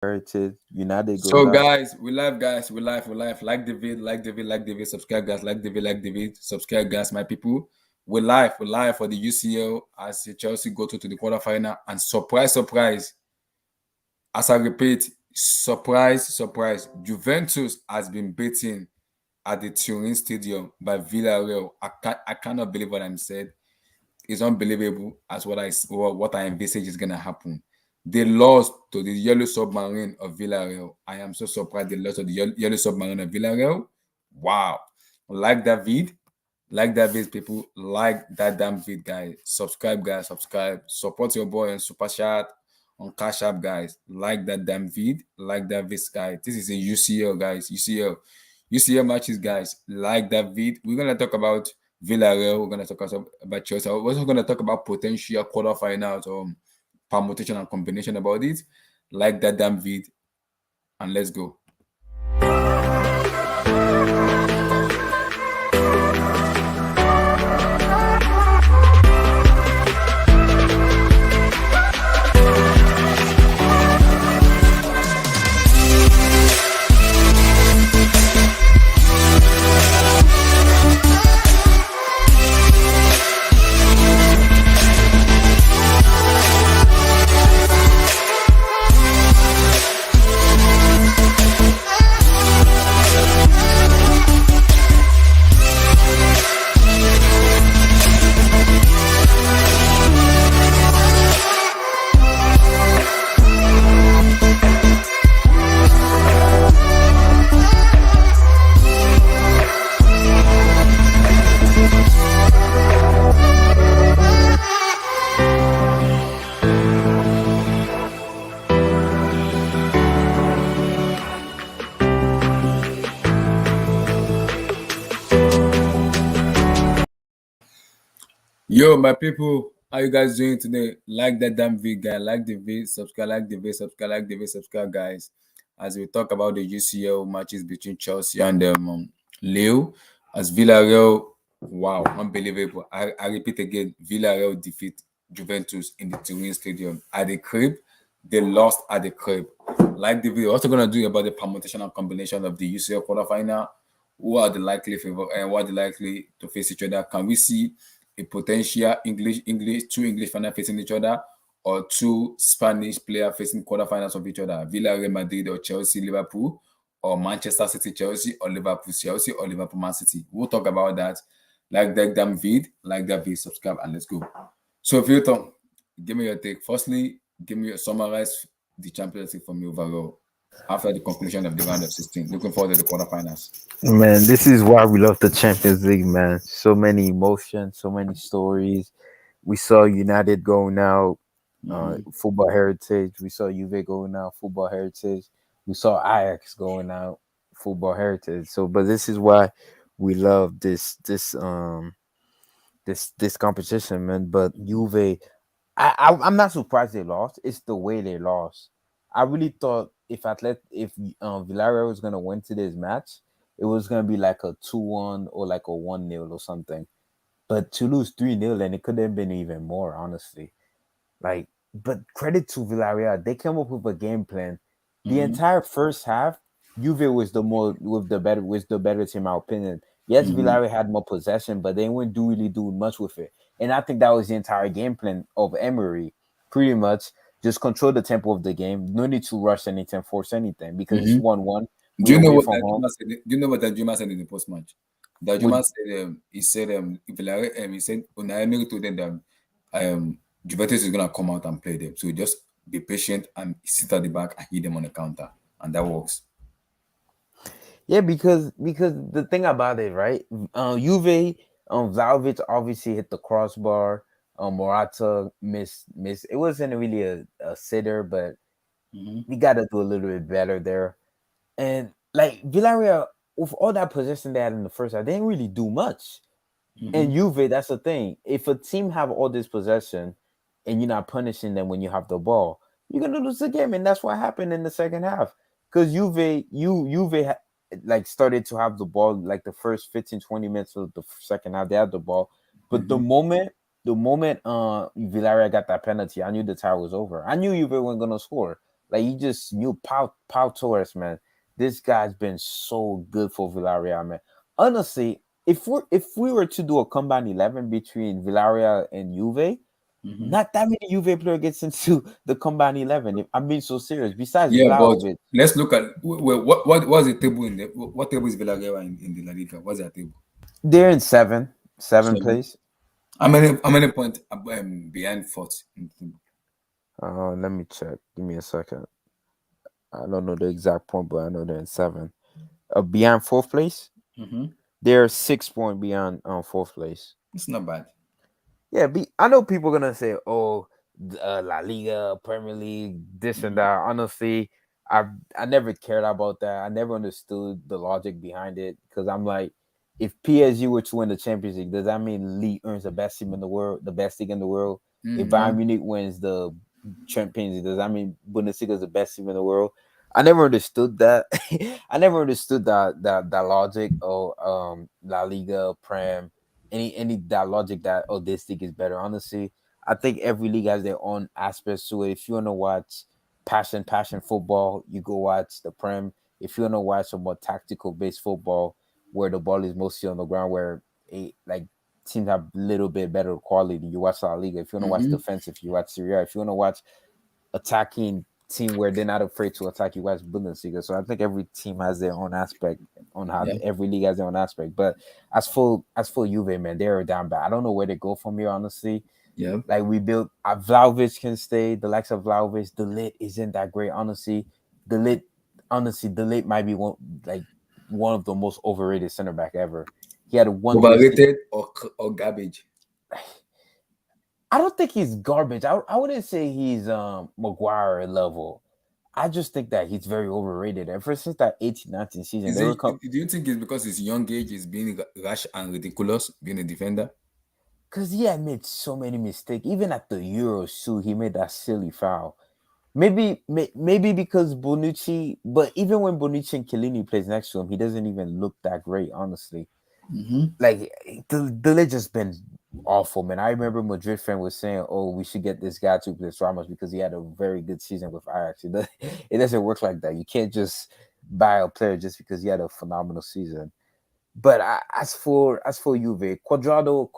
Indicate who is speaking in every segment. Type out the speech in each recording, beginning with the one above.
Speaker 1: Heritage, United go
Speaker 2: So
Speaker 1: down.
Speaker 2: guys, we live guys, we live, we live. Like the vid, like the vid, like the vid, subscribe guys, like the vid, subscribe guys, my people. We live for the UCL as Chelsea go to the quarterfinal and surprise, surprise. As I repeat, surprise. Juventus has been beaten at the Turin Stadium by Villareal. I cannot believe what I'm said. It's unbelievable as what I envisage is gonna happen. They lost to the Yellow Submarine of Villareal. I am so surprised they lost to the Yellow Submarine of Villareal. Wow. Like that vid, people. Like that damn vid, guys. Subscribe, guys. Subscribe. Support your boy on Super Chat, on Cash App, guys. Like that damn vid. Like that vid, guys. This is a UCL, guys. UCL matches, guys. Like that vid. We're gonna talk about Villarreal. We're gonna talk about Chelsea. We're also gonna talk about potential quarterfinals or permutation and combination about it. Like that damn vid, and let's go. Yo, my people, how you guys doing today? Like that damn vid, guy. Like the vid, subscribe, like the vid, subscribe, like the vid, subscribe, guys. As we talk about the UCL matches between Chelsea and Lille, as Villarreal, wow, unbelievable. I repeat again, Villarreal defeat Juventus in the Turin Stadium at the crib. They lost at the crib. Like the video, also gonna do about the permutation and combination of the UCL quarterfinal. Who are the likely favor and what are the likely to face each other? Can we see a potential two English final facing each other, or two Spanish players facing quarterfinals of each other? Villarreal Madrid or Chelsea Liverpool, or Manchester City Chelsea, or Liverpool Chelsea, or Liverpool Man City. We'll talk about that. Like that vid, subscribe, and let's go. So, Filton, give me your take. Firstly, give me summarize the Champions League for me overall after the conclusion of the round of 16. Looking forward to the quarterfinals.
Speaker 1: Man, this is why we love the Champions League, man. So many emotions, so many stories. We saw United going out, football heritage. We saw Juve going out, football heritage. We saw Ajax going out, football heritage. So, but this is why we love this competition, man. But Juve, I'm not surprised they lost. It's the way they lost. I really thought if Villarreal was gonna win today's match, it was gonna be like a 2-1 or like a 1-0 or something. But to lose 3-0, and it could have been even more, honestly. Like, but credit to Villarreal, they came up with a game plan. The entire first half, Juve was the better team, in my opinion. Yes, Villarreal had more possession, but they weren't really doing much with it. And I think that was the entire game plan of Emery. Pretty much just control the tempo of the game. No need to rush anything, force anything, because it's 1-1.
Speaker 2: Do
Speaker 1: We
Speaker 2: you know
Speaker 1: away
Speaker 2: what
Speaker 1: from home.
Speaker 2: Do you know what Danjuma said in the post match?
Speaker 1: With
Speaker 2: Danjuma said Villarreal, he said Unai Emery told them that Juventus is gonna come out and play them. So just be patient and sit at the back and hit them on the counter, and that works.
Speaker 1: Yeah, because the thing about it, right? Juve, Vlahovic obviously hit the crossbar. Morata missed. It wasn't really a sitter, but we got to do a little bit better there. And like Villarreal, with all that possession they had in the first half, they didn't really do much. And Juve, that's the thing. If a team have all this possession and you're not punishing them when you have the ball, you're gonna lose the game, and that's what happened in the second half. Because like started to have the ball like the first 15, 20 minutes of the second half, they had the ball. But the moment Villarreal got that penalty, I knew the tie was over. I knew Juve weren't gonna score. Like you just knew Pau Torres, man. This guy's been so good for Villarreal, man. Honestly, if we were to do a combined 11 between Villarreal and Juve,
Speaker 2: Mm-hmm.
Speaker 1: not that many Juve player gets into the combined 11. I'm being so serious. Besides
Speaker 2: Yeah, but
Speaker 1: Vlahovic,
Speaker 2: let's look at what's the table in the what table is Villareal in the La Liga? What's that table?
Speaker 1: they're in seven
Speaker 2: Seven.
Speaker 1: place.
Speaker 2: How many points behind fourth?
Speaker 1: Let me check. Give me a second. I don't know the exact point, but I know they're in seven. Beyond fourth place,
Speaker 2: Mm-hmm.
Speaker 1: they're 6 point beyond fourth place.
Speaker 2: It's not bad.
Speaker 1: Yeah, I know people gonna say, "Oh, La Liga, Premier League, this and
Speaker 2: Mm-hmm.
Speaker 1: that." Honestly, I never cared about that. I never understood the logic behind it because I'm like, if PSG were to win the Champions League, does that mean League earns the best team in the world, the best league in the world? If
Speaker 2: No.
Speaker 1: Bayern Munich wins the Champions League, does that mean Bundesliga is the best team in the world? I never understood that. I never understood that logic. Oh, La Liga, Prem, any that logic that oh this league is better. Honestly, I think every league has their own aspects to it. If you want to watch passion football, you go watch the Prem. If you want to watch some more tactical based football, where the ball is mostly on the ground, where like teams have a little bit better quality, you watch La Liga. If you want to watch
Speaker 2: Mm-hmm.
Speaker 1: defensive, you watch Serie A. If you want to watch attacking team where they're not afraid to attack you guys Bundesliga. So I think every team has their own aspect on how
Speaker 2: Yeah.
Speaker 1: every league has their own aspect. But as for Juve, man, they're down bad. I don't know where they go from here, honestly.
Speaker 2: Yeah.
Speaker 1: Like we built Vlahovic can stay, the likes of Vlahovic, the lit isn't that great, honestly. The lit might be one of the most overrated center back ever. He had one good season.
Speaker 2: Overrated or garbage.
Speaker 1: I don't think he's garbage. I wouldn't say he's Maguire level. I just think that he's very overrated. Ever since that 18-19 season,
Speaker 2: Is
Speaker 1: they were
Speaker 2: it?
Speaker 1: come
Speaker 2: Do you think it's because his young age is being rash and ridiculous, being a defender?
Speaker 1: because he had made so many mistakes. Even at the Euros too, he made that silly foul. Maybe because Bonucci, but even when Bonucci and Chiellini plays next to him, he doesn't even look that great, honestly.
Speaker 2: Mm-hmm.
Speaker 1: Like the leg just been awful, man. I remember Madrid fan was saying, "Oh, we should get this guy to play Ramos because he had a very good season with Ajax." It doesn't work like that. You can't just buy a player just because he had a phenomenal season. But as for Juve, Quadrado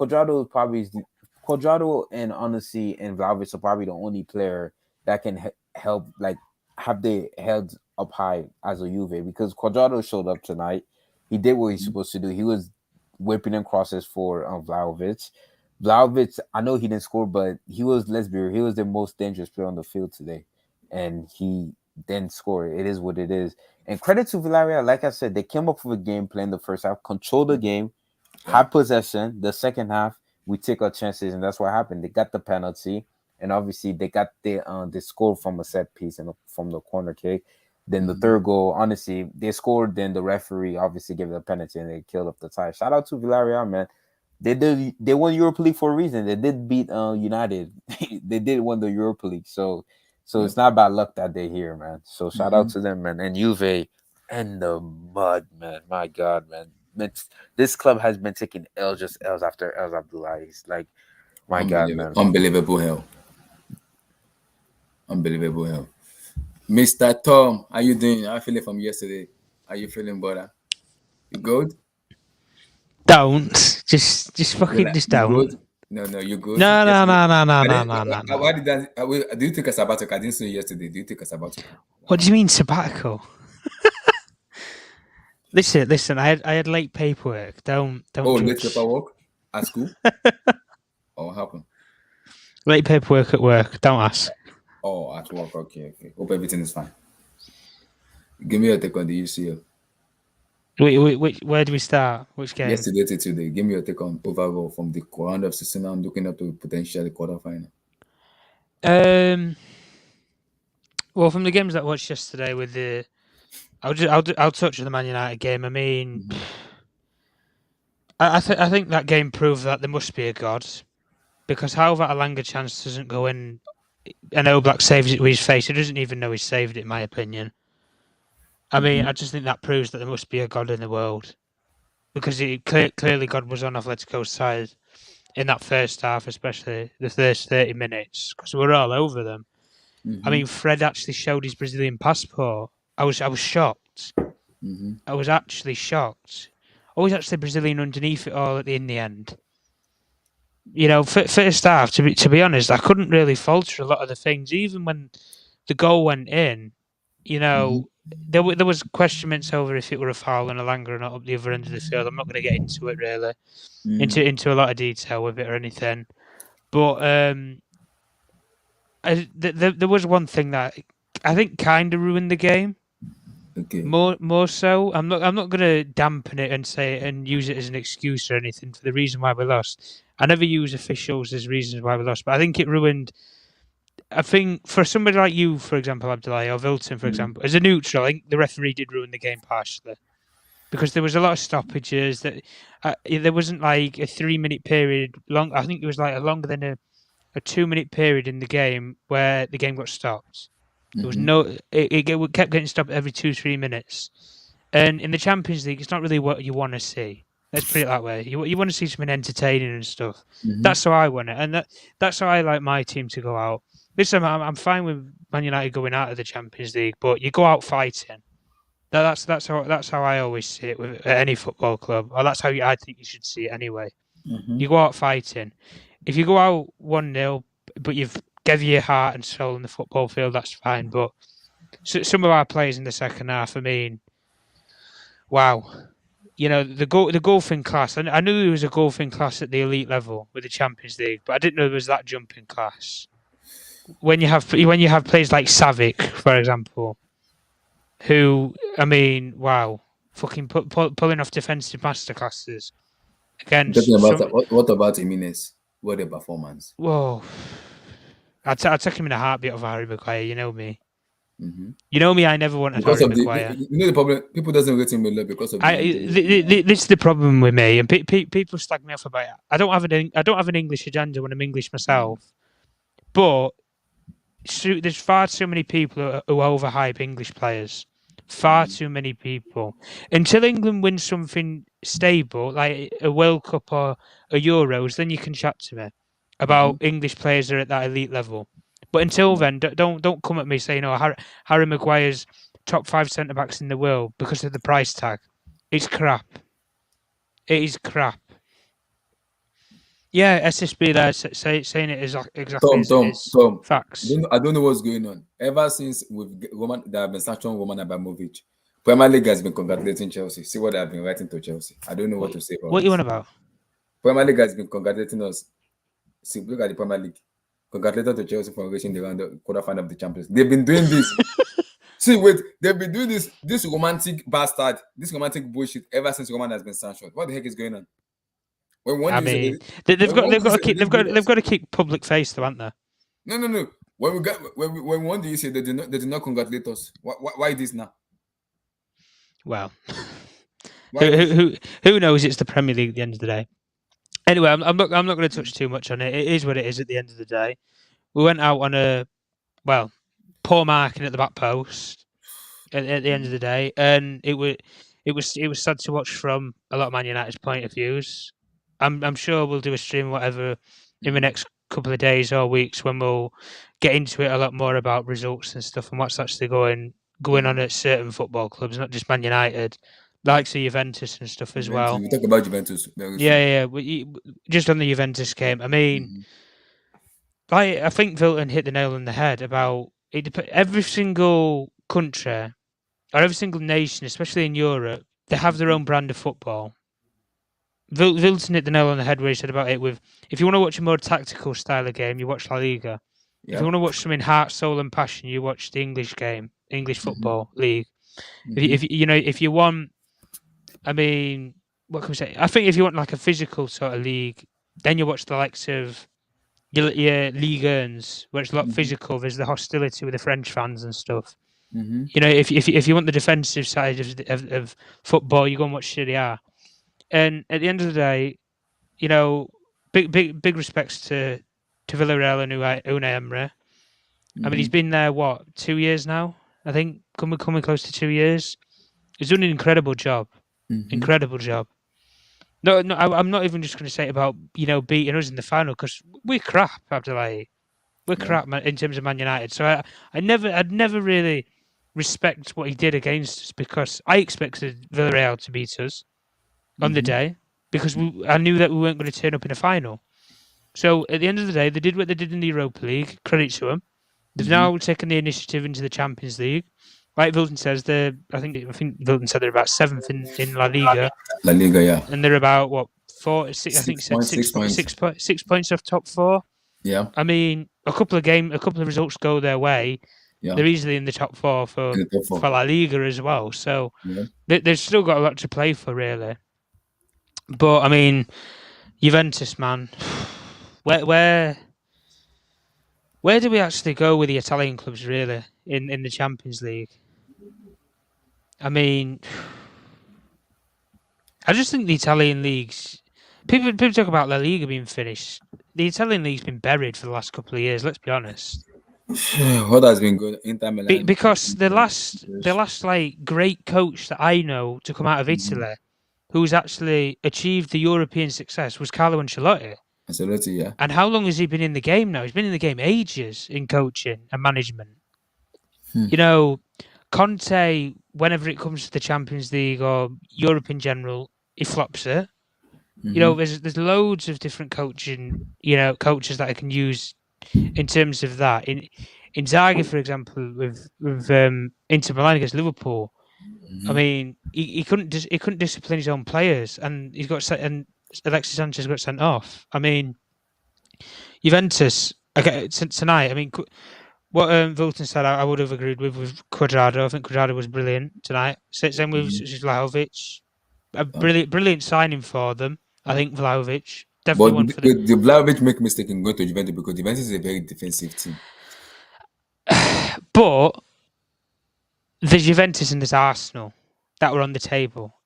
Speaker 1: and honestly and Vlahovic are probably the only player that can help like have their heads up high as a Juve because Quadrado showed up tonight. He did what he's supposed to do. He was whipping in crosses for Vlahovic. Vlahovic, I know he didn't score, but he was, let's be real, he was the most dangerous player on the field today, and he didn't score. It is what it is. And credit to Villarreal, like I said, they came up with a game plan the first half, controlled the game,
Speaker 2: Yeah.
Speaker 1: had possession. The second half, we take our chances, and that's what happened. They got the penalty, and obviously they got the score from a set piece and from the corner kick. Then the
Speaker 2: Mm-hmm.
Speaker 1: third goal, honestly, they scored. Then the referee obviously gave it a penalty, and they killed up the tie. Shout out to Villarreal, man. They won Europa League for a reason. They did beat United. They did win the Europa League. So
Speaker 2: Yep.
Speaker 1: it's not bad luck that they're here, man. So shout out
Speaker 2: Mm-hmm.
Speaker 1: to them, man. And Juve and the mud, man. My God, man. This club has been taking L just L's after L's, Abdullah. It's like, my God,
Speaker 2: Unbelievable.
Speaker 1: man.
Speaker 2: Unbelievable hell. Unbelievable hell. Mr. Tom, how you doing? How you feeling from yesterday? How you feeling, brother? You good?
Speaker 3: Don't just
Speaker 2: You
Speaker 3: fucking
Speaker 2: like
Speaker 3: just
Speaker 2: you
Speaker 3: don't.
Speaker 2: good? No, you good?
Speaker 3: No, no,
Speaker 2: Yesterday.
Speaker 3: no, no, no,
Speaker 2: I
Speaker 3: no,
Speaker 2: didn't,
Speaker 3: no, no, no.
Speaker 2: why did that? Do you take a sabbatical? I didn't see you yesterday. Do you take a sabbatical?
Speaker 3: What do you mean sabbatical? Listen. I had late paperwork. Don't
Speaker 2: Oh, late
Speaker 3: judge.
Speaker 2: paperwork at school? Or what happened?
Speaker 3: Late paperwork at work. Don't ask.
Speaker 2: Oh, at work. Okay. Hope everything is fine. Give me your take on the UCL.
Speaker 3: Where do we start? Which game?
Speaker 2: Yesterday to today. Give me your take on overall from the round of 16 and looking up to potentially quarterfinal.
Speaker 3: Um. Well, from the games that I watched yesterday, with the, I'll touch on the Man United game. I mean,
Speaker 2: Mhm.
Speaker 3: I think that game proved that there must be a god, because how that Alanga chance doesn't go in, and Oblak saves it with his face. He doesn't even know he saved it, in my opinion. I mean,
Speaker 2: Mhm.
Speaker 3: I just think that proves that there must be a God in the world, because clearly God was on Atletico's side in that first half, especially the first 30 minutes, because we were all over them. I mean, Fred actually showed his Brazilian passport. I was shocked. I was actually shocked. Oh, he's actually Brazilian underneath it all in the end. You know, first half, to be honest, I couldn't really falter a lot of the things. Even when the goal went in, you know, there was questionments over if it were a foul and a Langer or not up the other end of the field. I'm not going to get into it really, into a lot of detail with it or anything. But there was one thing that I think kind of ruined the game.
Speaker 2: Okay.
Speaker 3: More so. I'm not going to dampen it and say and use it as an excuse or anything for the reason why we lost. I never use officials as reasons why we lost, but I think it ruined. I think for somebody like you, for example, Abdullahi, or Vilton, for example, as a neutral, I think the referee did ruin the game partially because there was a lot of stoppages. That there wasn't like a 3-minute period long. I think it was like a longer than a 2-minute period in the game where the game got stopped. There was no. It kept getting stopped every 2-3 minutes, and in the Champions League, it's not really what you want to see. Let's put it that way. You want to see something entertaining and stuff. That's how I want it, and that's how I like my team to go out. Listen, I'm fine with Man United going out of the Champions League, but you go out fighting. That's how I always see it with at any football club, or that's how I think you should see it anyway. You go out fighting. If you go out 1-0, but you've give your heart and soul in the football field, that's fine. But some of our players in the second half, I mean, wow. You know, the golfing class. I knew there was a golfing class at the elite level with the Champions League, but I didn't know there was that jumping class. When you have players like Savic, for example, who, I mean, wow, fucking pulling off defensive masterclasses against.
Speaker 2: What about Jimenez? What a performance!
Speaker 3: Whoa, I'd take him in a heartbeat of Harry Maguire. You know me. You know me. I never wanted Harry Maguire.
Speaker 2: You know the problem. People doesn't rate him a lot because of.
Speaker 3: This is the problem with me, and people slag me off about it. I don't have an English agenda when I'm English myself, but there's far too many people who overhype English players. Far too many people. Until England wins something stable, like a World Cup or a Euros, then you can chat to me about English players that are at that elite level. But until then, don't come at me saying, "Oh, Harry Maguire's top 5 centre backs in the world" because of the price tag. It's crap. It is crap. Yeah, SSB there saying it is exactly as it is.
Speaker 2: Tom,
Speaker 3: facts.
Speaker 2: I don't know what's going on. Ever since with Roman, there have been sanctioned Roman Abramovich. Premier League has been congratulating Chelsea. See what they have been writing to Chelsea. I don't know what to say about
Speaker 3: what you on about.
Speaker 2: Premier League has been congratulating us. See, look at the Premier League. Congratulating to Chelsea for reaching the quarterfinal of the Champions. They've been doing this. See, wait, they've been doing this romantic bastard, this romantic bullshit ever since Roman has been sanctioned. What the heck is going on?
Speaker 3: I mean, they've got to keep public face, though, haven't they?
Speaker 2: No. When one do you say they did not congratulate us? Why this now?
Speaker 3: Well, who knows? It's the Premier League at the end of the day. Anyway, I'm not going to touch too much on it. It is what it is at the end of the day. We went out on a poor marking at the back post at the end of the day, and it was sad to watch from a lot of Man United's point of views. I'm sure we'll do a stream, whatever, in the next couple of days or weeks when we'll get into it a lot more about results and stuff and what's actually going on at certain football clubs, not just Man United, like the Juventus and stuff as well.
Speaker 2: We talk about Juventus.
Speaker 3: Yeah. Just on the Juventus game, I mean, I think Vilton hit the nail on the head about it. Every single country or every single nation, especially in Europe, they have their own brand of football. Vilton hit the nail on the head where he said about it with, if you want to watch a more tactical style of game, you watch La Liga. Yeah. If you want to watch something heart, soul and passion, you watch the English game, English football league. If you want, I mean, what can we say? I think if you want like a physical sort of league, then you watch the likes of your Ligue 1s, where it's a lot physical. There's the hostility with the French fans and stuff. You know, if you want the defensive side of football, you go and watch Serie A. And at the end of the day, you know, big respects to Villareal and Unai Emery. I mean, he's been there 2 years now. I think coming close to 2 years. He's done an incredible job. Incredible job. No, I'm not even just going to say about beating us in the final because we're crap, Abdullahi. We're crap in terms of Man United. So I'd never really respect what he did against us because I expected Villareal to beat us on the day because I knew that we weren't going to turn up in a final. So at the end of the day, they did what they did in the Europa League. Credit to them. They've now taken the initiative into the Champions League. Like Wilton says, I think Wilton said they're about 7th in La Liga.
Speaker 2: La Liga, yeah.
Speaker 3: And they're about what 6 points off top 4.
Speaker 2: Yeah.
Speaker 3: I mean, a couple of results go their way.
Speaker 2: Yeah.
Speaker 3: They're easily in the top 4 for La Liga as well. So they've still got a lot to play for, really. But I mean, Juventus, man, where do we actually go with the Italian clubs, really, in the Champions League? I mean, I just think the Italian leagues. People talk about La Liga being finished. The Italian league's been buried for the last couple of years. Let's be honest.
Speaker 2: What has been good? Inter Milan.
Speaker 3: Because the last like great coach that I know to come out of Italy, who's actually achieved the European success, was Carlo Ancelotti.
Speaker 2: Ancelotti, yeah.
Speaker 3: And how long has he been in the game now? He's been in the game ages in coaching and management. You know, Conte, whenever it comes to the Champions League or Europe in general, he flops it. You know, there's loads of different coaches that I can use in terms of that. In Inzaghi, for example, with Inter Milan against Liverpool, I mean, he couldn't discipline his own players, and Alexis Sanchez got sent off. I mean, Juventus tonight. I mean, what Wilton said, I would have agreed with Cuadrado. I think Cuadrado was brilliant tonight. Same with Vlahovic. A brilliant signing for them. I think Vlahovic definitely one for them.
Speaker 2: The Vlahovic make mistake in going to Juventus because Juventus is a very defensive team.
Speaker 3: But there's Juventus and there's Arsenal that were on the table.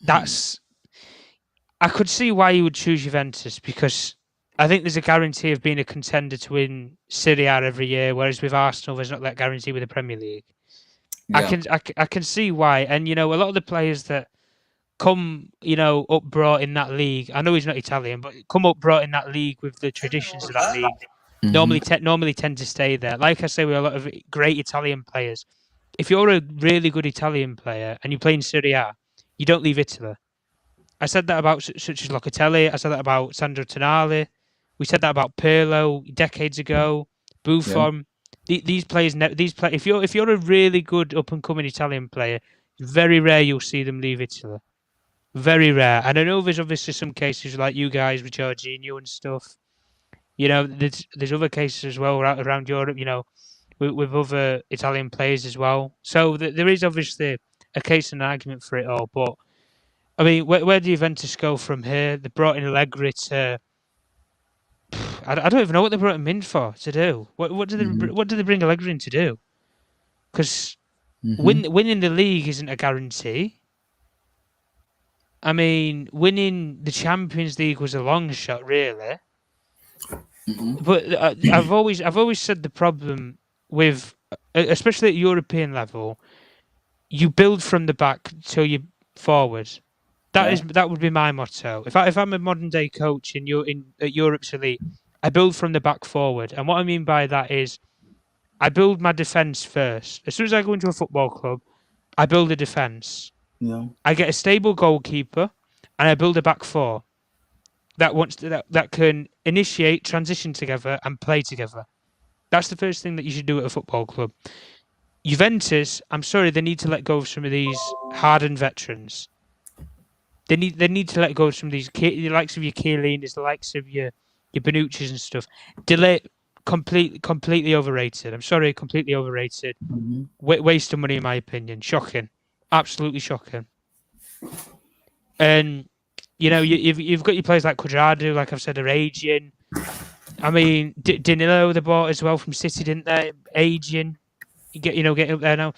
Speaker 3: I could see why you would choose Juventus because I think there's a guarantee of being a contender to win Serie A every year, whereas with Arsenal, there's not that guarantee with the Premier League. Yeah. I can see why, and a lot of the players that come, up brought in that league. I know he's not Italian, but come up brought in that league with the traditions of that league. Normally tend to stay there. Like I say, with a lot of great Italian players, if you're a really good Italian player and you play in Serie A, you don't leave Italy. I said that about such as Locatelli. I said that about Sandro Tonali. We said that about Pirlo decades ago. Buffon. Yeah. These players. If you're a really good up and coming Italian player, very rare you'll see them leave Italy. Very rare. And I know there's obviously some cases like you guys with Jorginho and stuff. There's other cases as well around Europe. With other Italian players as well. So there is obviously a case and argument for it all. But I mean, where do Juventus go from here? They brought in Allegri to. I don't even know what they brought him in for to do. What do they bring Allegri in to do? Because winning the league isn't a guarantee. I mean, winning the Champions League was a long shot, really. But I've always said the problem with, especially at European level, you build from the back till you forward. That would be my motto. If I'm a modern day coach at Europe's elite, I build from the back forward. And what I mean by that is, I build my defence first. As soon as I go into a football club, I build a defence. Yeah. I get a stable goalkeeper, and I build a back four that can initiate, transition together, and play together. That's the first thing that you should do at a football club. Juventus, I'm sorry, they need to let go of some of these hardened veterans. They need to let go of some of these, the likes of your Chiellini's, the likes of your Bonucci's and stuff. Delay completely overrated. I'm sorry, completely overrated. Waste of money, in my opinion. Shocking, absolutely shocking. And you've got your players like Cuadrado, like I've said, are aging. I mean, Danilo they bought as well from City, didn't they? Aging. Get up there now.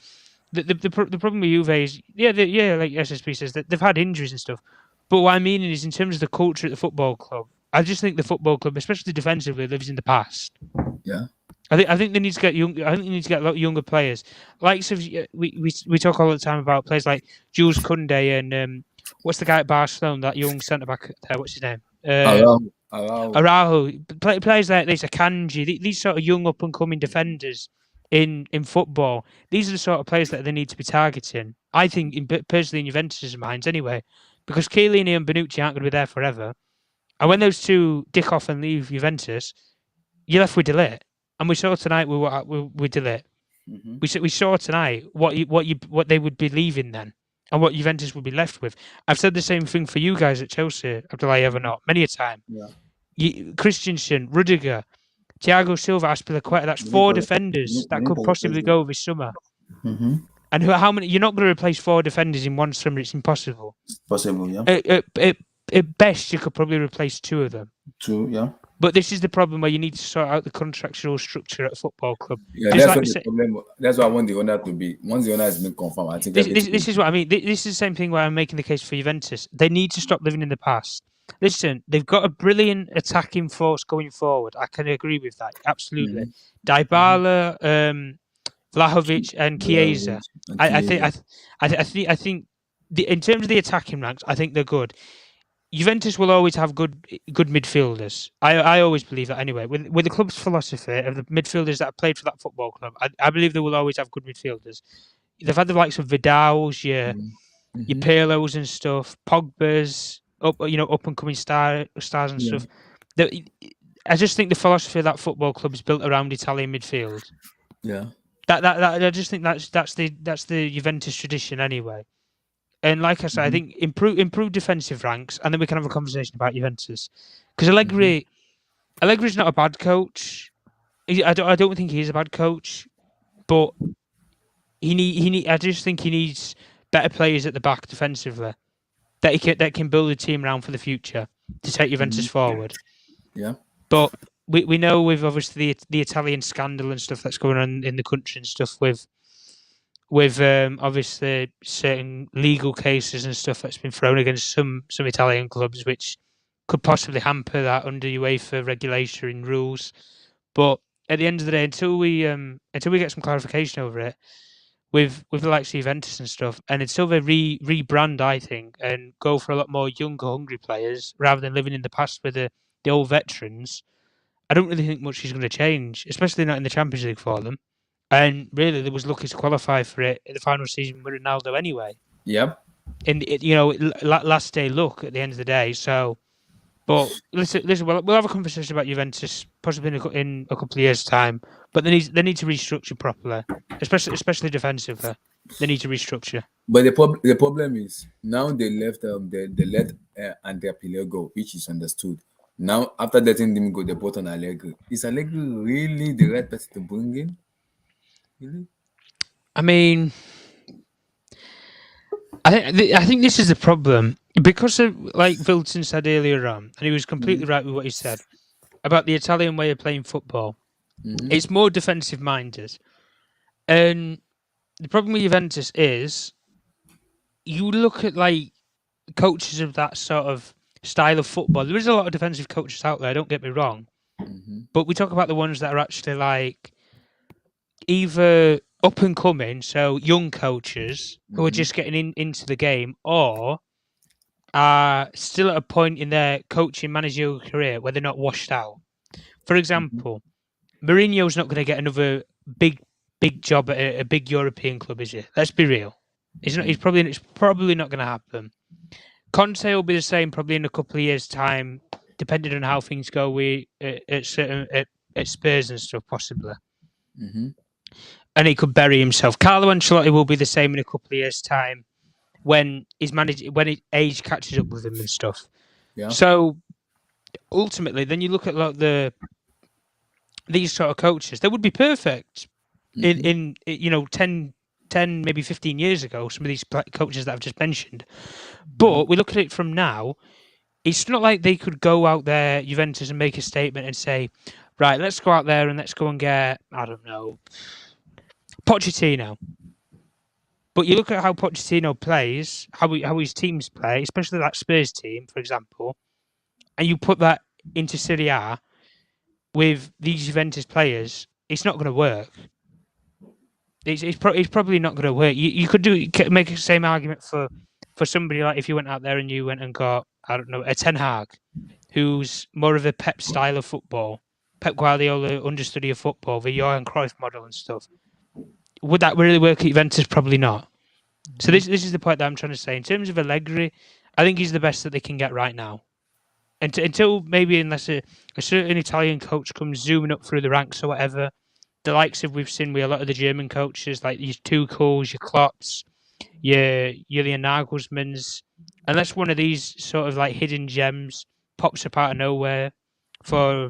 Speaker 3: The problem with Juve is, like SSP says, that they've had injuries and stuff. But what I mean is, in terms of the culture at the football club, I just think the football club, especially defensively, lives in the past. Yeah. I think they need to get I think they need to get a lot younger players. Like, so we talk all the time about players like Jules Koundé and what's the guy at Barcelona, that young centre back there? What's his name? Araujo, players like this, Akanji, these sort of young up and coming defenders in football. These are the sort of players that they need to be targeting. I think, personally, in Juventus' minds, anyway, because Chiellini and Bonucci aren't going to be there forever. And when those two dick off and leave Juventus, you're left with De Ligt. And we saw tonight with De Ligt. We saw tonight what they would be leaving then, and what Juventus would be left with. I've said the same thing for you guys at Chelsea, Abdullah Evernote, many a time. Christensen, Rudiger, Thiago Silva, Aspilicueta. That's four defenders that could possibly go this summer. And how many? You're not going to replace four defenders in one summer. It's impossible.
Speaker 2: It's possible, yeah.
Speaker 3: At best, you could probably replace two of them.
Speaker 2: Two, yeah.
Speaker 3: But this is the problem where you need to sort out the contractual structure at a football club.
Speaker 2: Yeah, that's what the problem. That's what I want the owner to be. Once the owner has been confirmed, I think
Speaker 3: this is what I mean. This is the same thing where I'm making the case for Juventus. They need to stop living in the past. Listen, they've got a brilliant attacking force going forward. I can agree with that. Absolutely. Dybala, Vlahovic, and Chiesa. I think in terms of the attacking ranks, I think they're good. Juventus will always have good midfielders. I always believe that anyway. With the club's philosophy of the midfielders that have played for that football club, I believe they will always have good midfielders. They've had the likes of Vidal's, your Pirlo's and stuff, Pogba's, up and coming stars and stuff. I just think the philosophy of that football club is built around Italian midfield.
Speaker 2: Yeah.
Speaker 3: That I just think that's the Juventus tradition anyway. And like I said, I think improve defensive ranks, and then we can have a conversation about Juventus. Because Allegri's not a bad coach. I don't think he's a bad coach, but I just think he needs better players at the back defensively that can build a team around for the future to take Juventus forward.
Speaker 2: Yeah.
Speaker 3: But we know with obviously the Italian scandal and stuff that's going on in the country and stuff with obviously certain legal cases and stuff that's been thrown against some Italian clubs, which could possibly hamper that under UEFA regulatory rules. But at the end of the day, until we get some clarification over it, with the likes of Juventus and stuff, and until they rebrand, I think, and go for a lot more younger, hungry players rather than living in the past with the old veterans, I don't really think much is going to change, especially not in the Champions League for them. And really, they was lucky to qualify for it in the final season with Ronaldo anyway.
Speaker 2: Yep.
Speaker 3: Last day luck at the end of the day. So, but listen, we'll have a conversation about Juventus possibly in a couple of years' time. But they need to restructure properly, especially defensively. They need to restructure.
Speaker 2: But the problem is now they let Andrea Pirlo go, which is understood. Now after letting them go, they brought on Allegri. Is Allegri really the right person to bring in? Really?
Speaker 3: I mean, I think this is the problem because of, like Wilton said earlier on, and he was completely right with what he said about the Italian way of playing football. It's more defensive minded, and the problem with Juventus is you look at like coaches of that sort of style of football. There is a lot of defensive coaches out there. Don't get me wrong, but we talk about the ones that are actually like either up and coming, so young coaches who are just getting into the game, or are still at a point in their coaching managerial career where they're not washed out. For example, Mourinho's not going to get another big job at a big European club, is he? Let's be real. It's probably not going to happen. Conte will be the same probably in a couple of years' time, depending on how things go at Spurs and stuff, possibly. And he could bury himself. Carlo Ancelotti will be the same in a couple of years' time when his age catches up with him and stuff.
Speaker 2: Yeah.
Speaker 3: So ultimately, then you look at like these sort of coaches. They would be perfect in 10 maybe 15 years ago. Some of these coaches that I've just mentioned, but we look at it from now. It's not like they could go out there, Juventus, and make a statement and say, right, let's go out there and let's go and get, I don't know, Pochettino. But you look at how Pochettino plays, how his teams play, especially that Spurs team, for example, and you put that into Serie A with these Juventus players, it's not going to work. It's probably not going to work. You could make the same argument for for somebody like if you went out there and you went and got, I don't know, a Ten Hag, who's more of a Pep style of football, Pep Guardiola understudy of football, the Johan Cruyff model and stuff, would that really work at Juventus? Probably not. So this is the point that I'm trying to say. In terms of Allegri, I think he's the best that they can get right now. Until maybe unless a certain Italian coach comes zooming up through the ranks or whatever, the likes of we've seen with a lot of the German coaches, like your Tuchels, your Klopps, your Julian Nagelsmann's, unless one of these sort of like hidden gems pops up out of nowhere for,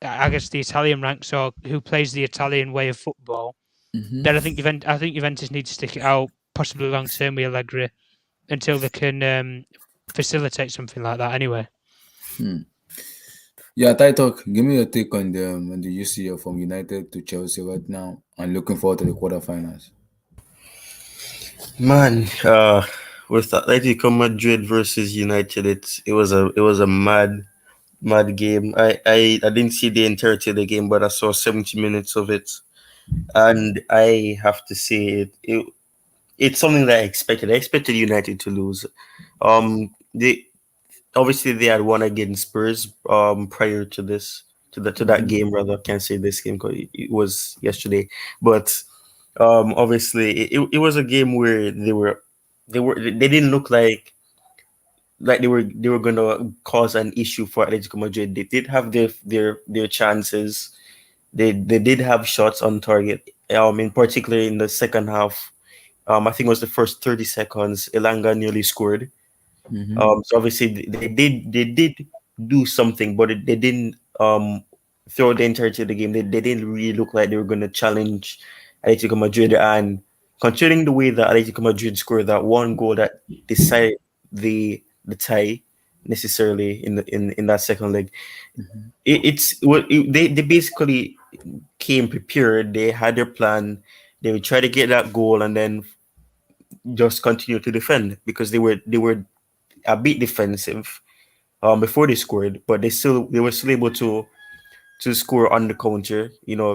Speaker 3: I guess, the Italian ranks or who plays the Italian way of football, then I think Juventus need to stick it out, possibly long term with Allegri, until they can facilitate something like that. Anyway.
Speaker 2: Yeah, Talk, give me your take on the UCL from United to Chelsea right now and looking forward to the quarterfinals.
Speaker 4: Man, with Atletico Madrid versus United, it was a mad game. I didn't see the entirety of the game, but I saw 70 minutes of it, and I have to say it's something that I expected. I expected United to lose. They obviously they had won against Spurs prior to this to that game, rather. I can't say this game because it was yesterday, but obviously it was a game where they didn't look like they were gonna cause an issue for Atletico Madrid. They did have their chances. They did have shots on target. In particular in the second half. I think it was the first 30 seconds. Elanga nearly scored. So obviously they did do something, but they didn't throw the entirety of the game. They didn't really look like they were going to challenge Atletico Madrid. And considering the way that Atletico Madrid scored that one goal that decided the tie necessarily in that second leg, they basically came prepared. They had their plan. They would try to get that goal and then just continue to defend because they were a bit defensive before they scored, but they were still able to score on the counter.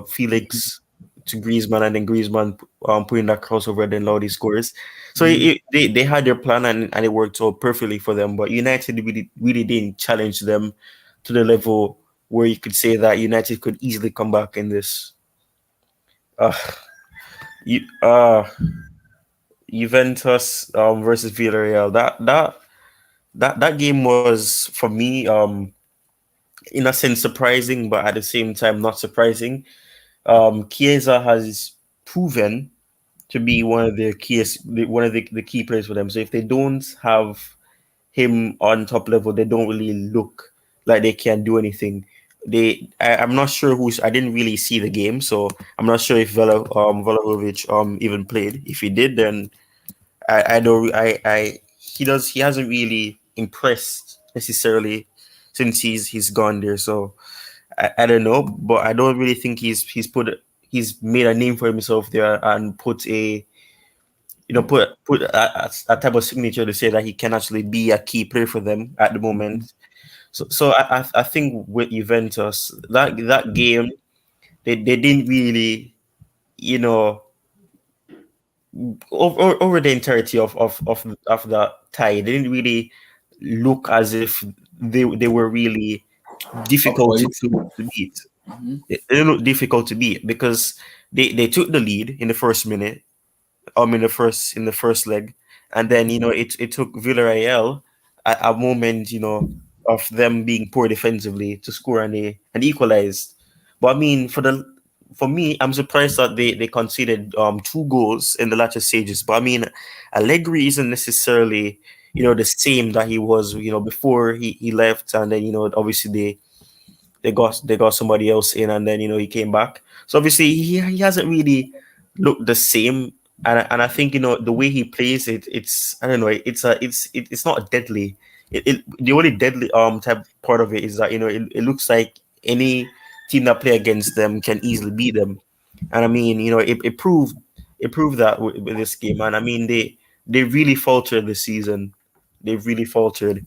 Speaker 4: Felix to Griezmann, and then Griezmann putting that crossover, then Lodi scores. So they had their plan, and it worked out perfectly for them. But United really didn't challenge them to the level where you could say that United could easily come back in this. Juventus versus Villareal. That game was for me in a sense surprising, but at the same time not surprising. Chiesa has proven to be one of the key players for them. So if they don't have him on top level, they don't really look like they can do anything. I'm not sure I didn't really see the game, so I'm not sure if Vlahovic even played. If he did, then I don't he hasn't really impressed necessarily since he's gone there. So I don't know, but I don't really think he's made a name for himself there and put a type of signature to say that he can actually be a key player for them at the moment. So I think with Juventus that game they didn't really over the entirety of the tie, they didn't really look as if they were really difficult to beat. They didn't look difficult to beat because they took the lead in the first minute, in the first leg, and then it took Villarreal a moment of them being poor defensively to score, and they equalized. But I mean, for me, I'm surprised that they conceded 2 goals in the latter stages. But I mean, Allegri isn't necessarily the same that he was before he left, and then obviously they got somebody else in, and then he came back. So obviously he hasn't really looked the same, and I think the way he plays it's I don't know, it's not deadly. The only deadly type part of it is that it looks like any team that play against them can easily beat them, and I mean it proved that with this game, and I mean they really faltered this season. They really faltered,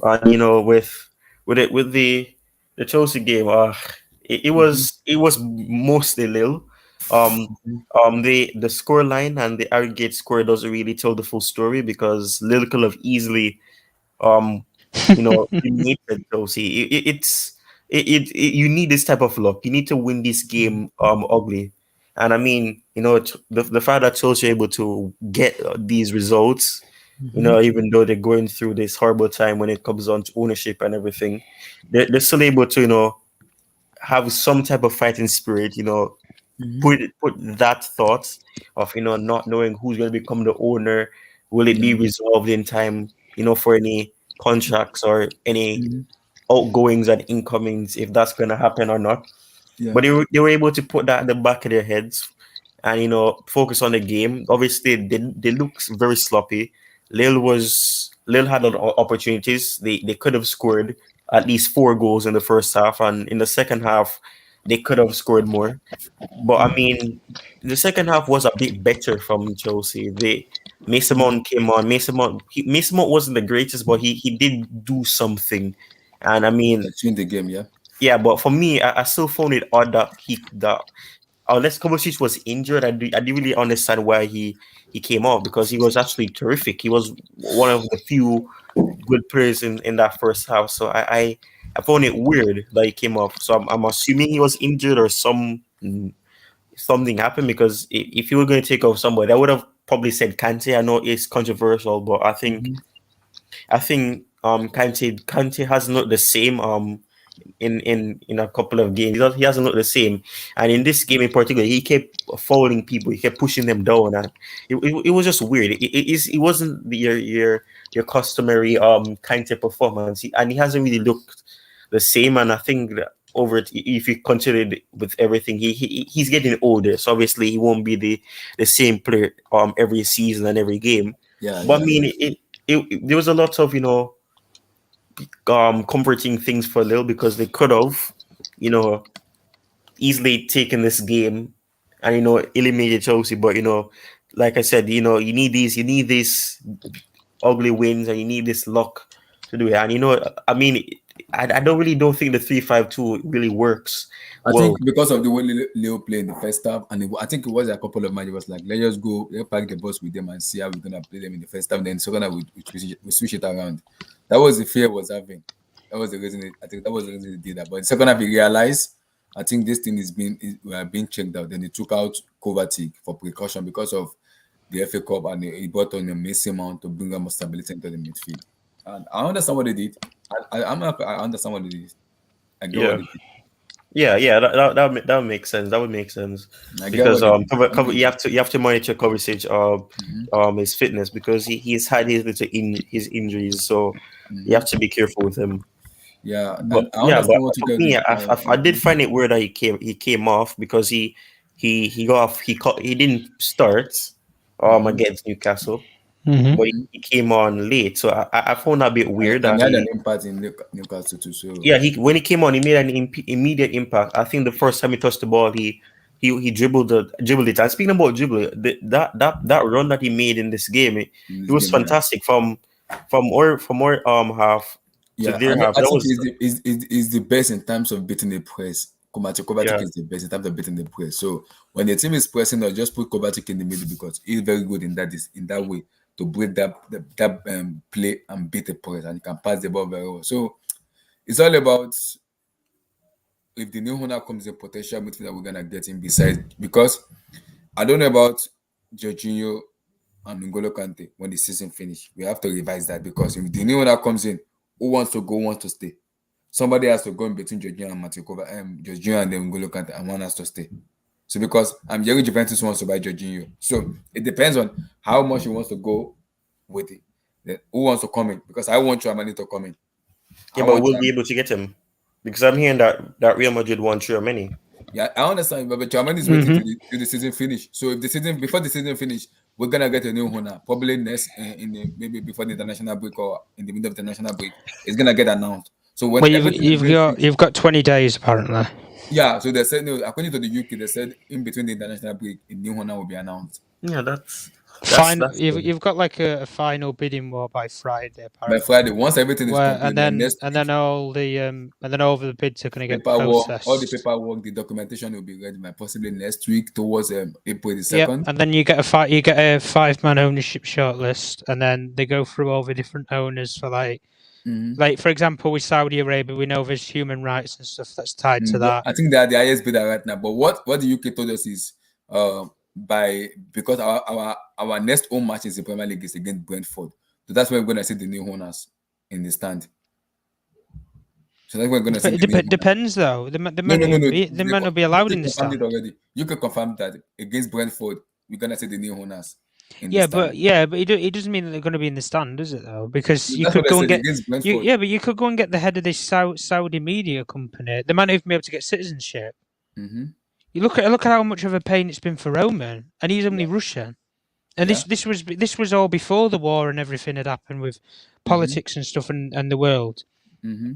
Speaker 4: and with the Chelsea game, it was mostly Lille. um the score line and the aggregate score doesn't really tell the full story because Lille could have easily um eliminated Chelsea. You need this type of luck. You need to win this game ugly. And I mean, the fact that Chelsea are able to get these results, even though they're going through this horrible time when it comes on to ownership and everything, they're still able to, have some type of fighting spirit, put that thought of, not knowing who's going to become the owner. Will it be resolved in time, for any contracts or any outgoings and incomings, if that's going to happen or not.
Speaker 2: Yeah.
Speaker 4: But they were able to put that at the back of their heads and, focus on the game. Obviously, they look very sloppy. Lille had opportunities. They could have scored at least 4 goals in the first half, and in the second half, they could have scored more. But I mean, the second half was a bit better from Chelsea. Mason Mount came on. Mason Mount wasn't the greatest, but he did do something. And I mean,
Speaker 2: in the game, yeah.
Speaker 4: Yeah, but for me, I still found it odd that unless Kovacic was injured, I didn't really understand why he came off, because he was actually terrific. He was one of the few good players in that first half. So I found it weird that he came off. So I'm assuming he was injured or something happened, because if you were going to take off somebody, I would have probably said Kante. I know it's controversial, but I think Kante hasn't looked the same in a couple of games. He hasn't looked the same, and in this game in particular, he kept fouling people. He kept pushing them down, and it was just weird. It wasn't your customary Kante performance, and he hasn't really looked the same. And I think that if you consider it with everything, he's getting older, so obviously he won't be the same player every season and every game.
Speaker 2: Yeah,
Speaker 4: but I mean, there was a lot of comforting things for Lille, because they could have, easily taken this game and eliminated Chelsea. But like I said, you need these ugly wins, and you need this luck to do it. And I mean, I don't think the 3-5-2 really works.
Speaker 2: I think because of the way Leo played in the first half, and I think it was a couple of matches. It was like, let's just go, let's pack the bus with them and see how we're gonna play them in the first half. Then second half we switch it around. That was the fear was having. That was the reason. I think that was the reason they did that. But the second half, he realized, I think this thing is being checked out. Then he took out Kovacic for precaution because of the FA Cup, and he brought on a Mason Mount to bring more stability into the midfield. And I understand what they did. I understand what they did. I get what they did.
Speaker 4: Yeah, that would make sense. That would make sense, because you have to monitor Kovacic his fitness, because he's had his injuries, so you have to be careful with him.
Speaker 2: Yeah,
Speaker 4: but I did find it weird that he came off, because he got off. He didn't start against Newcastle.
Speaker 3: Mm-hmm.
Speaker 4: But he came on late, so I found that a bit weird.
Speaker 2: And he had an impact in Newcastle too. So
Speaker 4: yeah, when he came on, he made an immediate impact. I think the first time he touched the ball, he dribbled it. And speaking about dribbling, that run that he made in this game, it was fantastic from our half to their half.
Speaker 2: I think is the best in terms of beating the press. Kovacic is the best in terms of beating the press. So when the team is pressing, or just put Kovacic in the middle, because he's very good in that way, to break that play and beat the press, and you can pass the ball very well. So it's all about, if the new owner comes in, potential midfielder we're gonna get in beside. Because I don't know about Jorginho and N'Golo Kante when the season finish. We have to revise that, because if the new owner comes in, who wants to go, wants to stay. Somebody has to go in between Jorginho and Jorginho and then N'Golo Kante, and one has to stay. So because I'm hearing Juventus wants to buy Jorginho, so it depends on how much he wants to go with it. Then who wants to come in? Because I want Tchouaméni to come in.
Speaker 4: Yeah, but we'll be able to get him, because I'm hearing that Real Madrid want Tchouaméni.
Speaker 2: Yeah, I understand, but Tchouaméni is waiting till the season finish. So if before the season finish, we're gonna get a new owner, probably next maybe before the international break, or in the middle of the international break, it's gonna get announced. So when
Speaker 3: you've got 20 days apparently.
Speaker 2: Yeah, so they said, no, according to the UK, they said in between the international break, a new owner will be announced.
Speaker 4: Yeah, that's That's
Speaker 3: You've got like a final bidding war by Friday,
Speaker 2: By
Speaker 3: apparently.
Speaker 2: Friday, once everything is
Speaker 3: Where,
Speaker 2: complete, then next
Speaker 3: and then all the bids are going to get
Speaker 2: paperwork, all the
Speaker 3: processed.
Speaker 2: paperwork, the documentation will be ready by possibly next week towards April the
Speaker 3: Yep,
Speaker 2: 2nd.
Speaker 3: and then you get a 5-man ownership shortlist, and then they go through all the different owners for like for example with Saudi Arabia, we know there's human rights and stuff that's tied to that.
Speaker 2: I think they are the highest bidder right now. But what the UK told us is because our next home match is the Premier League is against Brentford. So that's when we're gonna see the new owners in the stand. So that's when we're gonna see the new owners.
Speaker 3: Depends though. They
Speaker 2: No.
Speaker 3: might not be allowed in the
Speaker 2: confirmed
Speaker 3: stand.
Speaker 2: it already. You can confirm that against Brentford, we're gonna see the new owners in the
Speaker 3: Yeah,
Speaker 2: stand.
Speaker 3: but it doesn't mean that they're going to be in the stand, does it? Though, because you
Speaker 2: That's
Speaker 3: could
Speaker 2: what I
Speaker 3: go
Speaker 2: said
Speaker 3: and get
Speaker 2: against Brentford.
Speaker 3: but you could go and get the head of this Saudi media company. They might not even be able to get citizenship.
Speaker 2: Mm-hmm.
Speaker 3: You look at how much of a pain it's been for Roman, and he's only Russian. And
Speaker 2: Yeah.
Speaker 3: this was all before the war and everything had happened with politics and stuff and the world.
Speaker 2: Mm-hmm.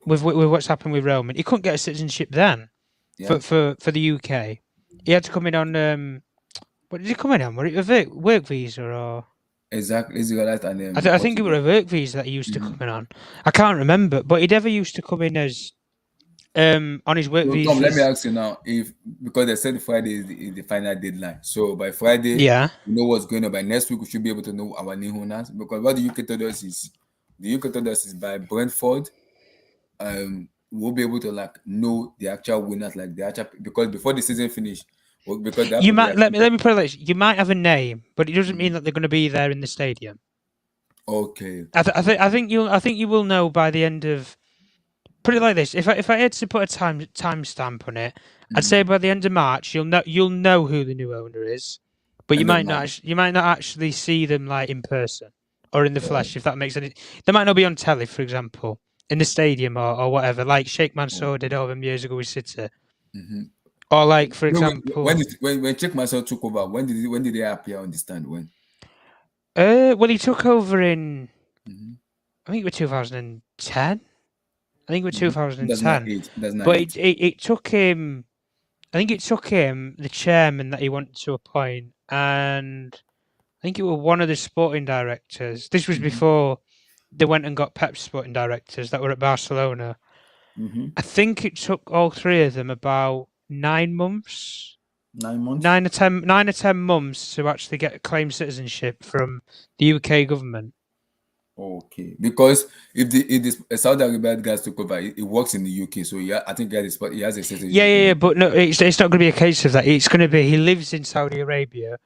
Speaker 3: With what's happened with Roman, he couldn't get a citizenship then.
Speaker 2: Yeah.
Speaker 3: For the UK, he had to come in on what did he come in on? Were it a work visa or?
Speaker 2: Exactly. Israelite and
Speaker 3: I think it was a work visa that he used to come in on. I can't remember, but he never used to come in as on his work
Speaker 2: So,
Speaker 3: visa.
Speaker 2: Tom, let me ask you now, if because they said Friday is the final deadline. So by Friday,
Speaker 3: Yeah.
Speaker 2: we know what's going on. By next week, we should be able to know our new owners. Because what the UK told us is by Brentford, we'll be able to know the actual winners, because before the season finish, because
Speaker 3: You might let me put it like this. You might have a name, but it doesn't mean that they're going to be there in the stadium.
Speaker 2: Okay.
Speaker 3: I think you will know by the end of. Put it like this: if I had to put a time stamp on it, I'd say by the end of March you'll know who the new owner is, but you might not actually see them in person or in the flesh, if that makes any. They might not be on telly, for example, in the stadium or whatever, like Sheikh Mansour did all them years ago with City.
Speaker 2: Mm-hmm.
Speaker 3: Or for example,
Speaker 2: when Sheikh Mansour took over, when did they appear on the stand? When?
Speaker 3: Well, he took over in,
Speaker 2: Mm-hmm.
Speaker 3: I think it was 2010. I think it was 2010.
Speaker 2: But
Speaker 3: it took him. I think it took him the chairman that he wanted to appoint, and I think it was one of the sporting directors. This was before they went and got Pep's sporting directors that were at Barcelona.
Speaker 2: Mm-hmm.
Speaker 3: I think it took all three of them about 9 months.
Speaker 2: 9 months.
Speaker 3: 9 or 10 months to actually claim citizenship from the UK government.
Speaker 2: Okay, because if the Saudi Arabia guys took over, it works in the UK, so yeah, I think he has a citizenship.
Speaker 3: Yeah, but no, it's not going to be a case of that. It's going to be he lives in Saudi Arabia,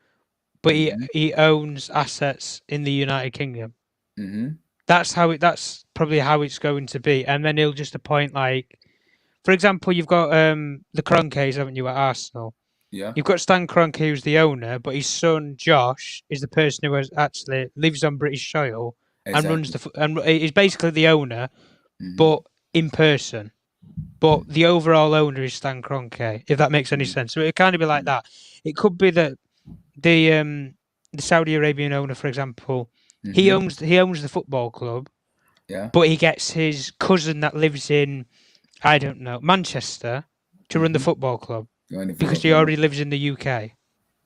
Speaker 3: but he owns assets in the United Kingdom.
Speaker 2: Mm-hmm.
Speaker 3: That's probably how it's going to be, and then he'll just appoint for example, you've got the Kroenkes, haven't you, at Arsenal?
Speaker 2: Yeah.
Speaker 3: You've got Stan Kroenke, who's the owner, but his son Josh is the person who actually lives on British soil. Exactly. And runs and is basically the owner, but in person. But the overall owner is Stan Kroenke, if that makes any sense. So it kind of be like that. It could be that the Saudi Arabian owner, for example, he owns the football club, but he gets his cousin that lives in, I don't know, Manchester to run the football club because he already lives in the UK.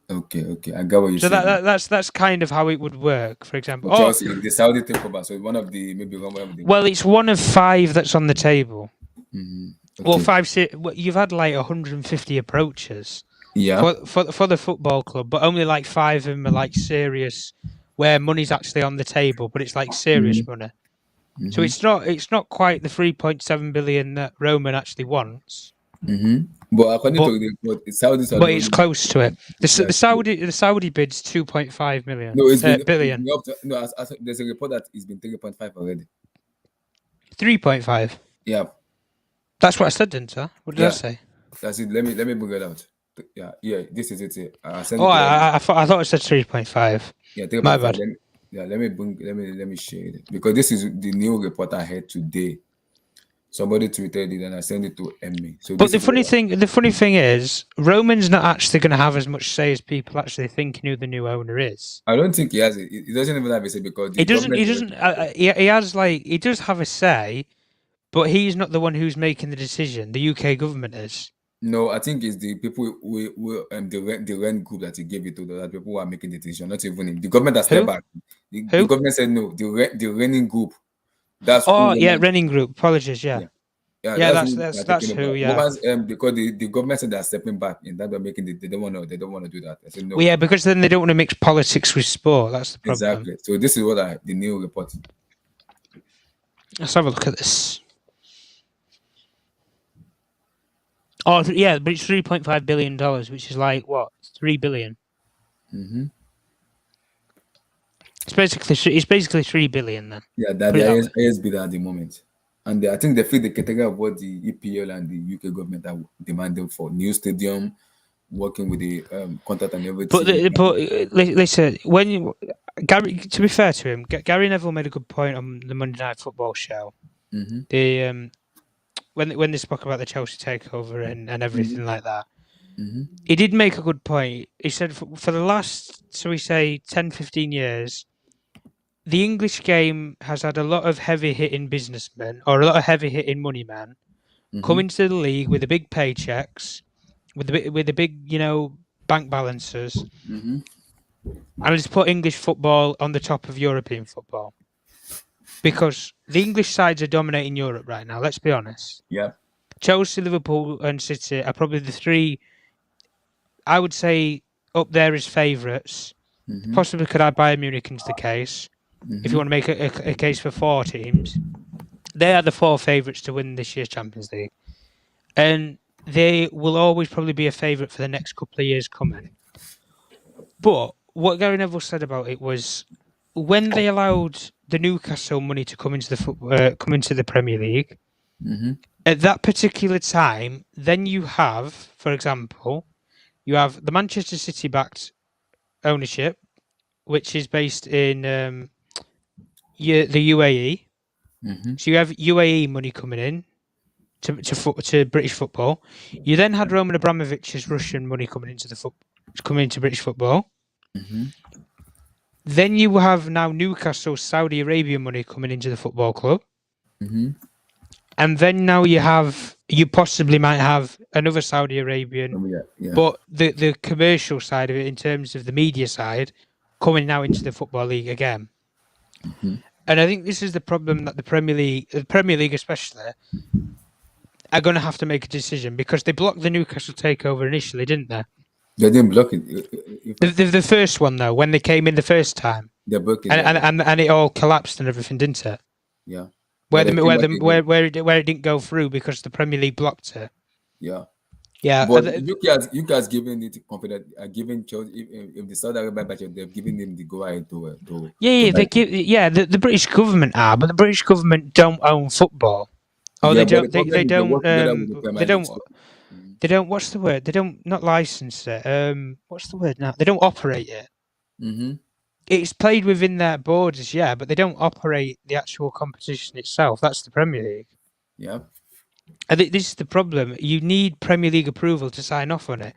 Speaker 2: Okay, I got what you're saying.
Speaker 3: So that's kind of how it would work, for example.
Speaker 2: Chelsea, the Saudi takeover, so one of the.
Speaker 3: Well, it's one of 5 that's on the table.
Speaker 2: Mm-hmm.
Speaker 3: Okay. Well, you've had 150 approaches.
Speaker 2: Yeah.
Speaker 3: For the football club, but only 5 of them are serious, where money's actually on the table, but it's serious money. Mm-hmm. So it's not quite the 3.7 billion that Roman actually wants.
Speaker 2: Mm-hmm. But according to the report, Saudis.
Speaker 3: But it's close to it. The Saudi bid's 2.5 million.
Speaker 2: No, it's
Speaker 3: billion.
Speaker 2: There's a report that it's been 3.5 already.
Speaker 3: 3.5.
Speaker 2: Yeah.
Speaker 3: That's what I said, didn't I? What did I say?
Speaker 2: That's it. Let me bring it out. Yeah. This is it.
Speaker 3: I thought it said 3.5.
Speaker 2: Yeah, 3.5.
Speaker 3: My bad.
Speaker 2: Let me share it because this is the new report I had today. Somebody tweeted it and I sent it to Emmy. So,
Speaker 3: but the funny thing is, Roman's not actually going to have as much say as people actually thinking who the new owner is.
Speaker 2: I don't think he has it. He doesn't even have a say because
Speaker 3: he doesn't. He has he does have a say, but he's not the one who's making the decision. The UK government is.
Speaker 2: No, I think it's the people the rent group that he gave it to, that people who are making the decision, not even him. The government has stepped
Speaker 3: Who?
Speaker 2: back. The
Speaker 3: Who?
Speaker 2: government said no. The renting group, that's who
Speaker 3: Oh, yeah,
Speaker 2: women,
Speaker 3: Renning Group. Apologies, yeah.
Speaker 2: yeah. Yeah,
Speaker 3: Yeah,
Speaker 2: that's
Speaker 3: that's
Speaker 2: who
Speaker 3: that's
Speaker 2: they're
Speaker 3: that's
Speaker 2: talking
Speaker 3: who,
Speaker 2: about.
Speaker 3: yeah.
Speaker 2: Women's because the government said they're stepping back in that they're making they don't want to do that. I said
Speaker 3: Well,
Speaker 2: no.
Speaker 3: yeah, because then they don't want to mix politics with sport. That's the problem.
Speaker 2: Exactly. So this is what the new report.
Speaker 3: Let's have a look at this. Oh, yeah, but it's $3.5 billion, which is like, what, 3 billion?
Speaker 2: Mm-hmm.
Speaker 3: It's basically 3 billion then.
Speaker 2: Yeah, that
Speaker 3: Put it
Speaker 2: the
Speaker 3: that way.
Speaker 2: highest bidder at the moment. And I think they fit the category of what the EPL and the UK government are demanding for new stadium, working with the contract and everything.
Speaker 3: Listen, Gary, to be fair to him, Gary Neville made a good point on the Monday Night Football show.
Speaker 2: Mm-hmm.
Speaker 3: The when they spoke about the Chelsea takeover and everything like that,
Speaker 2: Mm-hmm.
Speaker 3: he did make a good point. He said for the last, so we say 10, 15 years, the English game has had a lot of heavy hitting businessmen or a lot of heavy hitting money men come into the league with the big paychecks, with the big bank balances,
Speaker 2: Mm-hmm.
Speaker 3: and just put English football on the top of European football. Because the English sides are dominating Europe right now, let's be honest.
Speaker 2: Yeah.
Speaker 3: Chelsea, Liverpool and City are probably the three, I would say, up there as favourites.
Speaker 2: Mm-hmm.
Speaker 3: Possibly could add Bayern Munich into the case. If you want to make a case for 4 teams. They are the 4 favourites to win this year's Champions League. And they will always probably be a favourite for the next couple of years coming. But what Gary Neville said about it was when they allowed the Newcastle money to come into the Premier League,
Speaker 2: Mm-hmm.
Speaker 3: at that particular time, then you have, for example, you have the Manchester City backed ownership, which is based in the UAE.
Speaker 2: Mm-hmm.
Speaker 3: So you have UAE money coming in to British football. You then had Roman Abramovich's Russian money coming into British football.
Speaker 2: Mm-hmm.
Speaker 3: Then you have now Newcastle's Saudi Arabian money coming into the football club.
Speaker 2: Mm-hmm.
Speaker 3: And then now you possibly might have another Saudi Arabian,
Speaker 2: Yeah.
Speaker 3: but the commercial side of it, in terms of the media side, coming now into the Football League again.
Speaker 2: Mm-hmm.
Speaker 3: And I think this is the problem that the Premier League especially, are going to have to make a decision because they blocked the Newcastle takeover initially, didn't they?
Speaker 2: They didn't block it.
Speaker 3: The first one though, when they came in the first time,
Speaker 2: They broke it.
Speaker 3: and it all collapsed and everything, didn't it?
Speaker 2: Yeah.
Speaker 3: Where
Speaker 2: But they came back again.
Speaker 3: where it didn't go through because the Premier League blocked it.
Speaker 2: Yeah.
Speaker 3: Yeah,
Speaker 2: But you guys giving it confident, giving Chelsea, if the Saudi Arabia budget, they've given them the go ahead to
Speaker 3: the British government are, but the British government don't own football. Oh,
Speaker 2: Yeah,
Speaker 3: they
Speaker 2: but
Speaker 3: don't.
Speaker 2: the
Speaker 3: They
Speaker 2: problem is
Speaker 3: don't.
Speaker 2: they work together with the
Speaker 3: They
Speaker 2: Premier
Speaker 3: don't.
Speaker 2: League, so-
Speaker 3: They don't. What's the word? They don't not license it. What's the word now? They don't operate it.
Speaker 2: Mm-hmm.
Speaker 3: It's played within their borders, yeah, but they don't operate the actual competition itself. That's the Premier League.
Speaker 2: Yeah.
Speaker 3: I think this is the problem. You need Premier League approval to sign off on it.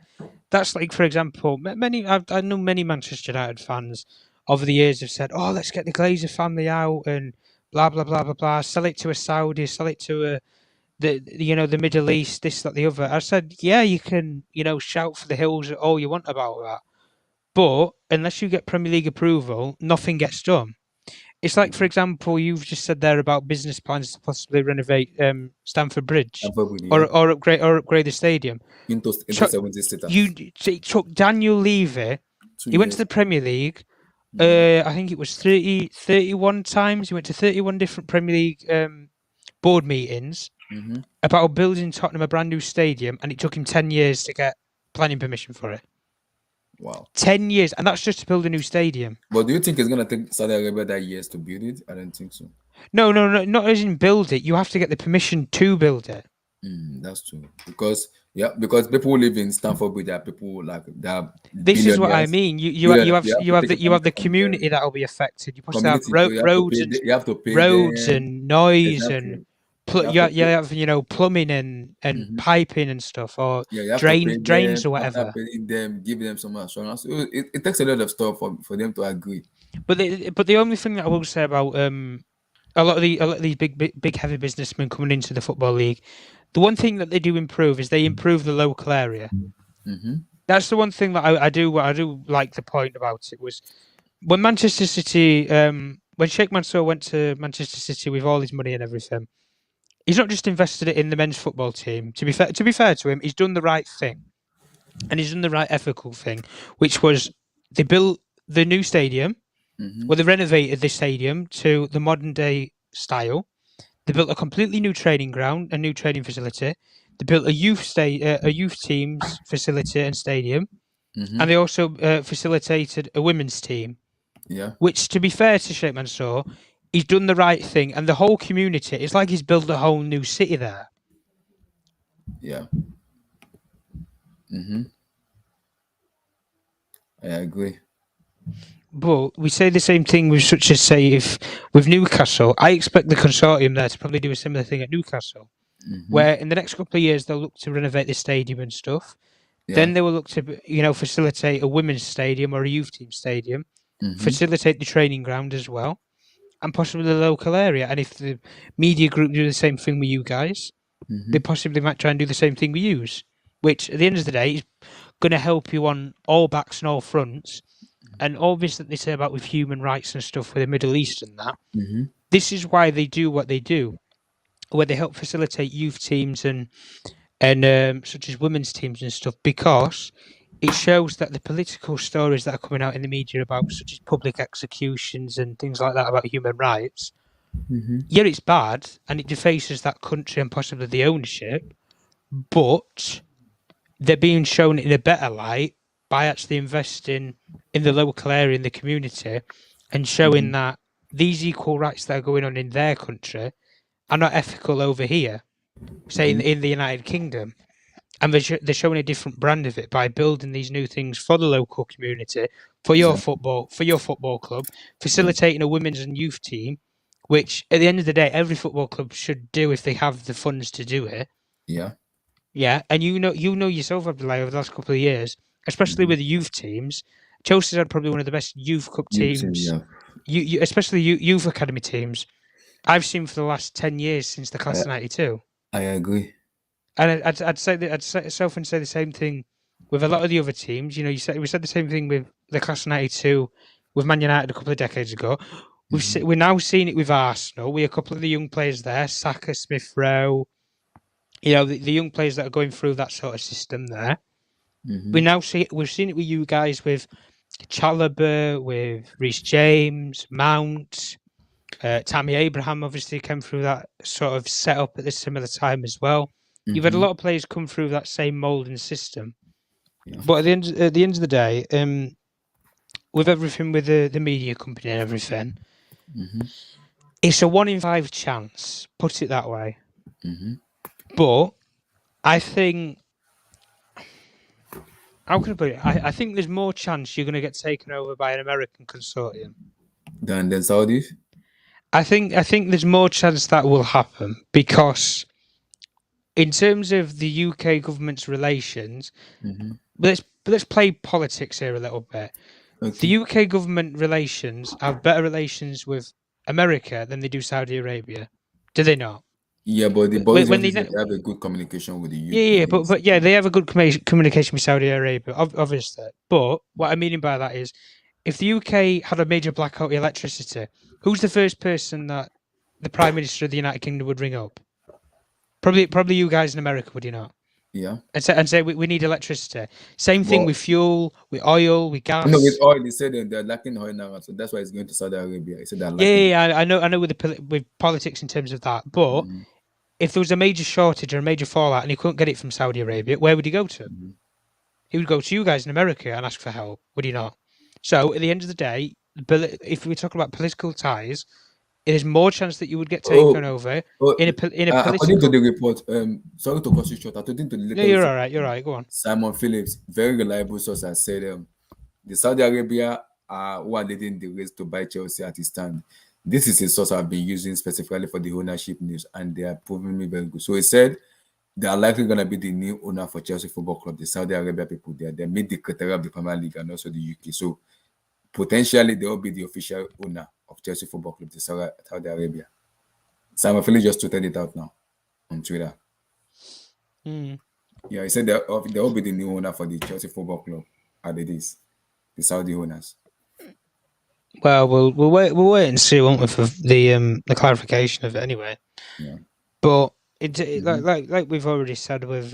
Speaker 3: That's like, for example, I know many Manchester United fans over the years have said, "Oh, let's get the Glazer family out and blah blah blah blah blah. Sell it to a Saudi, sell it to the Middle East, this, that, the other." I said, "Yeah, you can, shout for the hills all you want about that, but unless you get Premier League approval, nothing gets done." It's like, for example, you've just said there about business plans to possibly renovate Stamford Bridge or upgrade the stadium.
Speaker 2: Into 70 status.
Speaker 3: It took Daniel Levy.
Speaker 2: 2
Speaker 3: He went to
Speaker 2: years.
Speaker 3: the Premier League. I think it was 31 times. He went to 31 different Premier League board meetings
Speaker 2: Mm-hmm.
Speaker 3: about building Tottenham a brand new stadium, and it took him 10 years to get planning permission for it.
Speaker 2: Wow.
Speaker 3: 10 years, and that's just to build a new stadium.
Speaker 2: But do you think it's gonna take Saudi Arabia that years to build it? I don't think so.
Speaker 3: No, not as in build it. You have to get the permission to build it.
Speaker 2: That's true. Because people who live in Stamford Bridge, there are people like that.
Speaker 3: This is what I mean. You have the community that will be affected. You possibly have roads and noise and you have plumbing and piping and stuff, or drains or whatever.
Speaker 2: Paying them, give them some assurance. So it takes a lot of stuff for them to agree.
Speaker 3: But the only thing that I will say about a lot of these big heavy businessmen coming into the football league, the one thing that they do improve is they improve the local area.
Speaker 2: Mm-hmm.
Speaker 3: That's the one thing that I do like the point about it was when Manchester City, when Sheikh Mansour went to Manchester City with all his money and everything, he's not just invested it in the men's football team. To be fair to him, he's done the right thing, and he's done the right ethical thing, which was they built the new stadium.
Speaker 2: Mm-hmm.
Speaker 3: Well, they renovated the stadium to the modern day style. They built a completely new training ground, a new training facility. They built a youth teams facility and stadium,
Speaker 2: Mm-hmm.
Speaker 3: and they also facilitated a women's team.
Speaker 2: Yeah.
Speaker 3: Which, to be fair to Sheikh Mansour, he's done the right thing, and the whole community. It's like he's built a whole new city there.
Speaker 2: Yeah. Mm-hmm. I agree.
Speaker 3: But we say the same thing with, such as say, if with Newcastle, I expect the consortium there to probably do a similar thing at Newcastle,
Speaker 2: Mm-hmm.
Speaker 3: where in the next couple of years they'll look to renovate the stadium and stuff.
Speaker 2: Yeah.
Speaker 3: Then they will look to facilitate a women's stadium or a youth team stadium,
Speaker 2: Mm-hmm.
Speaker 3: facilitate the training ground as well, and possibly the local area. And if the media group do the same thing with you guys,
Speaker 2: Mm-hmm.
Speaker 3: they possibly might try and do the same thing with yous, which at the end of the day is going to help you on all backs and all fronts. And obviously, they say about with human rights and stuff with the Middle East and that.
Speaker 2: Mm-hmm.
Speaker 3: This is why they do what they do, where they help facilitate youth teams and such as women's teams and stuff, because it shows that the political stories that are coming out in the media about such as public executions and things like that about human rights,
Speaker 2: Mm-hmm.
Speaker 3: yeah, it's bad and it defaces that country and possibly the ownership, but they're being shown in a better light by actually investing in the local area, in the community, and showing that these equal rights that are going on in their country are not ethical over here, say in the United Kingdom. And they're showing a different brand of it by building these new things for the local community, for your football club, facilitating a women's and youth team, which at the end of the day, every football club should do if they have the funds to do it.
Speaker 2: Yeah.
Speaker 3: Yeah, and you know yourself, Abdullah, over the last couple of years, especially with the youth teams, Chelsea's had probably one of the best youth cup teams, especially youth academy teams I've seen for the last 10 years since the class of '92.
Speaker 2: I agree.
Speaker 3: And I'd say the same thing with a lot of the other teams. We said the same thing with the class of '92 with Man United a couple of decades ago. We're now seeing it with Arsenal. We have a couple of the young players there, Saka, Smith Rowe. The young players that are going through that sort of system there.
Speaker 2: Mm-hmm.
Speaker 3: We've seen it with you guys with Chalobah, with Reece James, Mount, Tammy Abraham obviously came through that sort of setup at this similar time as well.
Speaker 2: Mm-hmm.
Speaker 3: You've had a lot of players come through that same mould and system.
Speaker 2: Yeah.
Speaker 3: But at the end of the day, with everything with the media company and everything,
Speaker 2: Mm-hmm.
Speaker 3: it's a 1 in 5 chance, put it that way.
Speaker 2: Mm-hmm.
Speaker 3: But I think, how can I put it? I think there's more chance you're going to get taken over by an American consortium
Speaker 2: Than the Saudis?
Speaker 3: I think there's more chance that will happen because, in terms of the UK government's relations,
Speaker 2: Mm-hmm.
Speaker 3: let's play politics here a little bit.
Speaker 2: Okay.
Speaker 3: The UK government relations have better relations with America than they do Saudi Arabia. Do they not?
Speaker 2: Yeah, but the boys
Speaker 3: When
Speaker 2: they
Speaker 3: they
Speaker 2: have a good communication with the UK.
Speaker 3: Yeah, but yeah, they have a good communication with Saudi Arabia, obviously. But what I mean by that is, if the UK had a major blackout of electricity, who's the first person that the Prime Minister of the United Kingdom would ring up? Probably you guys in America, would you not?
Speaker 2: Yeah.
Speaker 3: And say we need electricity. Same thing with fuel, with oil, with gas.
Speaker 2: No, with oil, they said they're lacking oil now, so that's why it's going to Saudi Arabia. They said they're lacking.
Speaker 3: Yeah, I know with politics in terms of that. But if there was a major shortage or a major fallout and he couldn't get it from Saudi Arabia, where would he go to? He would go to you guys in America and ask for help, would he not? So at the end of the day, if we talk about political ties, there's more chance that you would get taken over in a political.
Speaker 2: According to the report, sorry to cut you short. According to the latest,
Speaker 3: you're all right. You're right. Go on.
Speaker 2: Simon Phillips, very reliable source, has said the Saudi Arabia are who are leading the race to buy Chelsea at his stand. This is a source I've been using specifically for the ownership news, and they are proving me very good. So he said they are likely going to be the new owner for Chelsea Football Club. The Saudi Arabia people, they made the criteria of the Premier League and also the UK. So potentially they will be the official owner of Chelsea Football Club, the Saudi Arabia. Simon Phillips just tweeted it out now on Twitter.
Speaker 3: Mm.
Speaker 2: Yeah, he said they'll be the new owner for the Chelsea Football Club at it is the Saudi owners.
Speaker 3: Well, we'll wait and see, won't we, for the clarification of it anyway.
Speaker 2: Yeah.
Speaker 3: But like we've already said with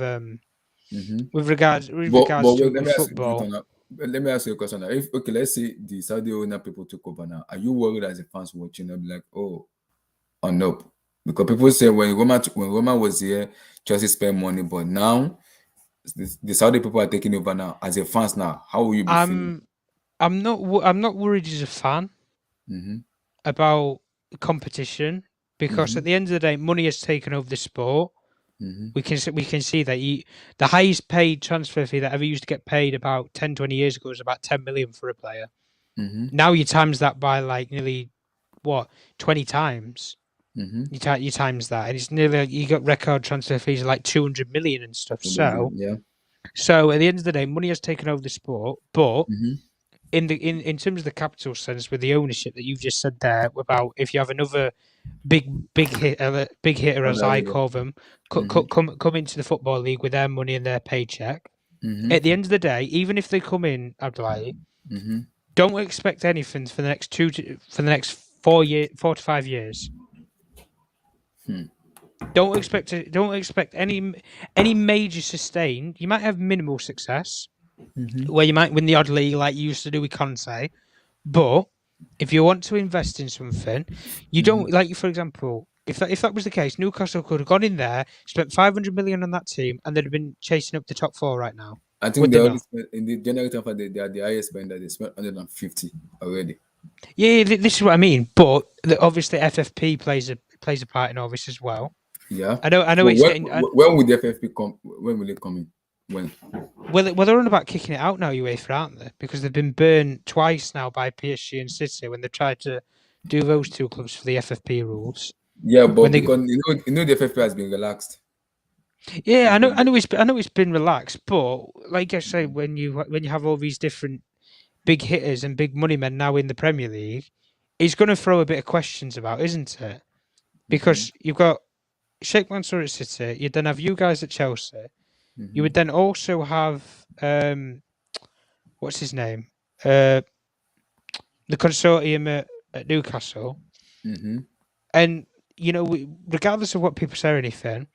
Speaker 3: regards
Speaker 2: But
Speaker 3: to
Speaker 2: wait, let me ask you,
Speaker 3: football.
Speaker 2: let me ask you a question now. If let's say the Saudi owner people took over now, are you worried as a fans watching? They'll be like, oh, or nope? Because people say when Roma was here, Chelsea spent money, but now the Saudi people are taking over now. As a fans now, how will you be feeling?
Speaker 3: I'm not worried as a fan about competition, because at the end of the day, money has taken over the sport. We can see that the highest paid transfer fee that ever used to get paid about 10, 20 years ago was about 10 million for a player. Now you times that by like nearly 20 times. You times that, and it's nearly, you got record transfer fees of like 200 million and stuff. So at the end of the day, money has taken over the sport, but in terms of the capital sense, with the ownership that you've just said there about, if you have another big hitter as I call them, come into the football league with their money and their paycheck. At the end of the day, even if they come in, Abdullahi, don't expect anything for the next 4 to 5 years. Don't expect any major sustain. You might have minimal success, where you might win the odd league like you used to do with Conte, but if you want to invest in something, you don't, like, for example, if that was the case, Newcastle could have gone in there, spent 500 million on that team, and they'd have been chasing up the top 4 right now.
Speaker 2: I think they already spent, in the January transfer, they are the highest spender. They spent 150 already.
Speaker 3: Yeah, this is what I mean. But obviously, FFP plays a part in all this as well.
Speaker 2: Yeah,
Speaker 3: I know.
Speaker 2: So
Speaker 3: It's
Speaker 2: when will the FFP come? When will it come in? When?
Speaker 3: Well, they're on about kicking it out now, UEFA, aren't they? Because they've been burned twice now by PSG and City when they tried to do those two clubs for the FFP rules.
Speaker 2: Yeah, but because you know the FFP has been relaxed.
Speaker 3: Yeah, I know it's been relaxed, but like I say, when you have all these different big hitters and big money men now in the Premier League, it's going to throw a bit of questions about, isn't it? Because you've got Sheikh Mansour at City, you'd then have you guys at Chelsea. You would then also have what's his name? The consortium at Newcastle. And you know, regardless of what people say or anything,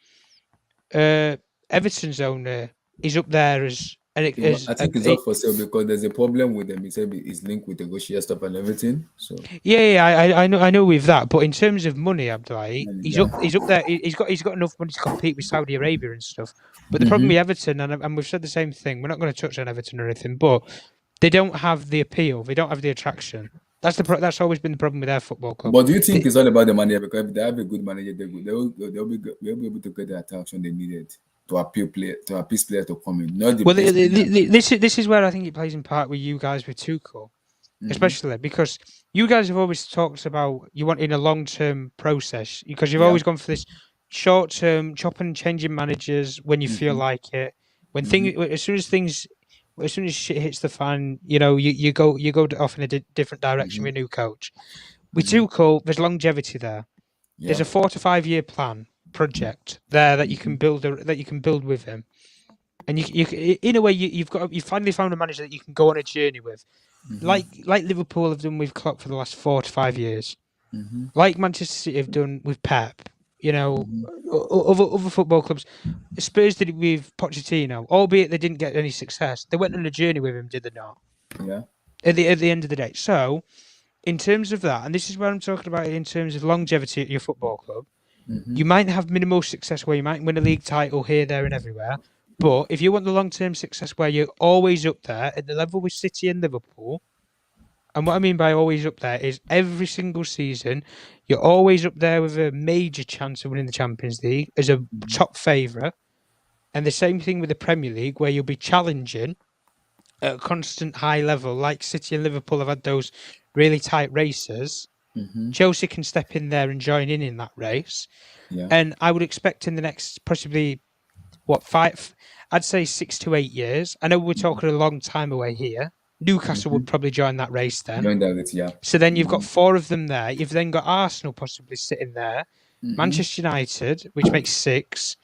Speaker 3: Everton's owner is up there as
Speaker 2: I think it's up for sale because there's a problem with them. It's linked with the negotiation stuff and everything. So
Speaker 3: I know with that, but in terms of money, Abdullahi, he's up there. He's got enough money to compete with Saudi Arabia and stuff. But the problem with Everton, and we've said the same thing, we're not going to touch on Everton or anything, but they don't have the appeal. They don't have the attraction. That's always been the problem with their football club.
Speaker 2: But do you think it's all about the money? Because if they have a good manager, they'll be able to get the attraction they needed to appease players to come in.
Speaker 3: This is where I think it plays in part with you guys with Tuchel, especially because you guys have always talked about you want in a long-term process, because you've always gone for this short-term chopping and changing managers when you feel like it. When as soon as shit hits the fan, you know, you go off in a different direction with a new coach. With Tuchel, there's longevity there. Yeah. There's a 4 to 5 year project there that you can build with him, and you in a way you've finally found a manager that you can go on a journey with, like Liverpool have done with Klopp for the last 4 to 5 years, like Manchester City have done with Pep. You know, other football clubs. Spurs did it with Pochettino, albeit they didn't get any success. They went on a journey with him, did they not?
Speaker 2: Yeah.
Speaker 3: At the end of the day. So, in terms of that, and this is where I'm talking about it in terms of longevity at your football club, you might have minimal success where you might win a league title here, there, and everywhere. But if you want the long-term success where you're always up there at the level with City and Liverpool, and what I mean by always up there is every single season, you're always up there with a major chance of winning the Champions League as a top favourite. And the same thing with the Premier League, where you'll be challenging at a constant high level, like City and Liverpool have had those really tight races. Chelsea can step in there and join in that race. Yeah. And I would expect in the next possibly, 5, I'd say 6 to 8 years. I know we're talking a long time away here. Newcastle would probably join that race then.
Speaker 2: Yeah.
Speaker 3: So then you've got 4 of them there. You've then got Arsenal possibly sitting there. Manchester United, which makes 6,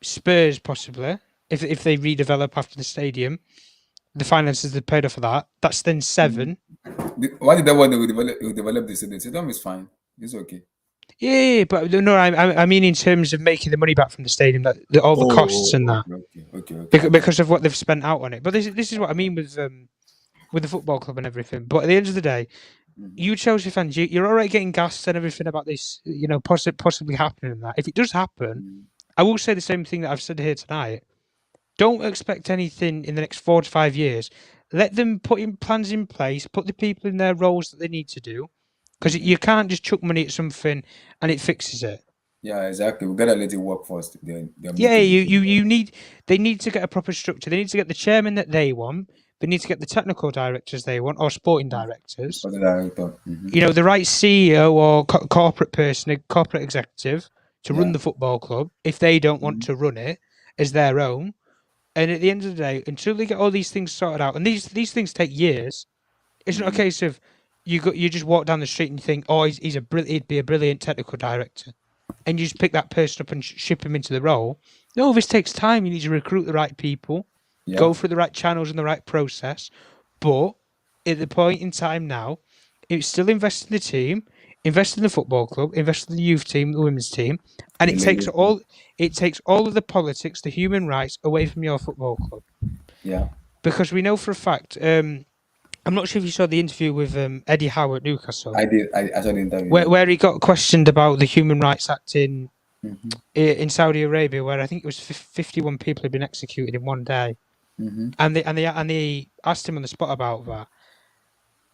Speaker 3: Spurs possibly, if they redevelop after the stadium, the finances they paid off for that. That's then 7.
Speaker 2: Why did that one develop the stadium? Stadium is fine. It's okay.
Speaker 3: Yeah, but no, I mean in terms of making the money back from the stadium, all the costs and that,
Speaker 2: Okay.
Speaker 3: because of what they've spent out on it. But this is what I mean with the football club and everything. But at the end of the day, you Chelsea fans, you're all right getting gassed and everything about this, possibly happening and that. If it does happen, I will say the same thing that I've said here tonight. Don't expect anything in the next 4 to 5 years. Let them put in plans in place, put the people in their roles that they need to do, because you can't just chuck money at something and it fixes it.
Speaker 2: Yeah, exactly. We gotta let it work first. Then
Speaker 3: Yeah, they need to get a proper structure. They need to get the chairman that they want. They need to get the technical directors they want, or sporting directors.
Speaker 2: For the director.
Speaker 3: The right CEO or corporate person, a corporate executive to run
Speaker 2: Yeah.
Speaker 3: the football club if they don't want to run it as their own. And at the end of the day, until they get all these things sorted out, and these things take years, it's not a case of you just walk down the street and you think, oh, he'd be a brilliant technical director, and you just pick that person up and ship him into the role. No, this takes time. You need to recruit the right people, go through the right channels and the right process. But at the point in time now, it's still invest in the team, invest in the football club, invest in the youth team, the women's team, and it takes all of the politics, the human rights away from your football club.
Speaker 2: Yeah.
Speaker 3: Because we know for a fact, I'm not sure if you saw the interview with Eddie Howe at Newcastle.
Speaker 2: I did. I saw the interview.
Speaker 3: Where he got questioned about the Human Rights Act in Saudi Arabia, where I think it was 51 people had been executed in one day, and they asked him on the spot about that.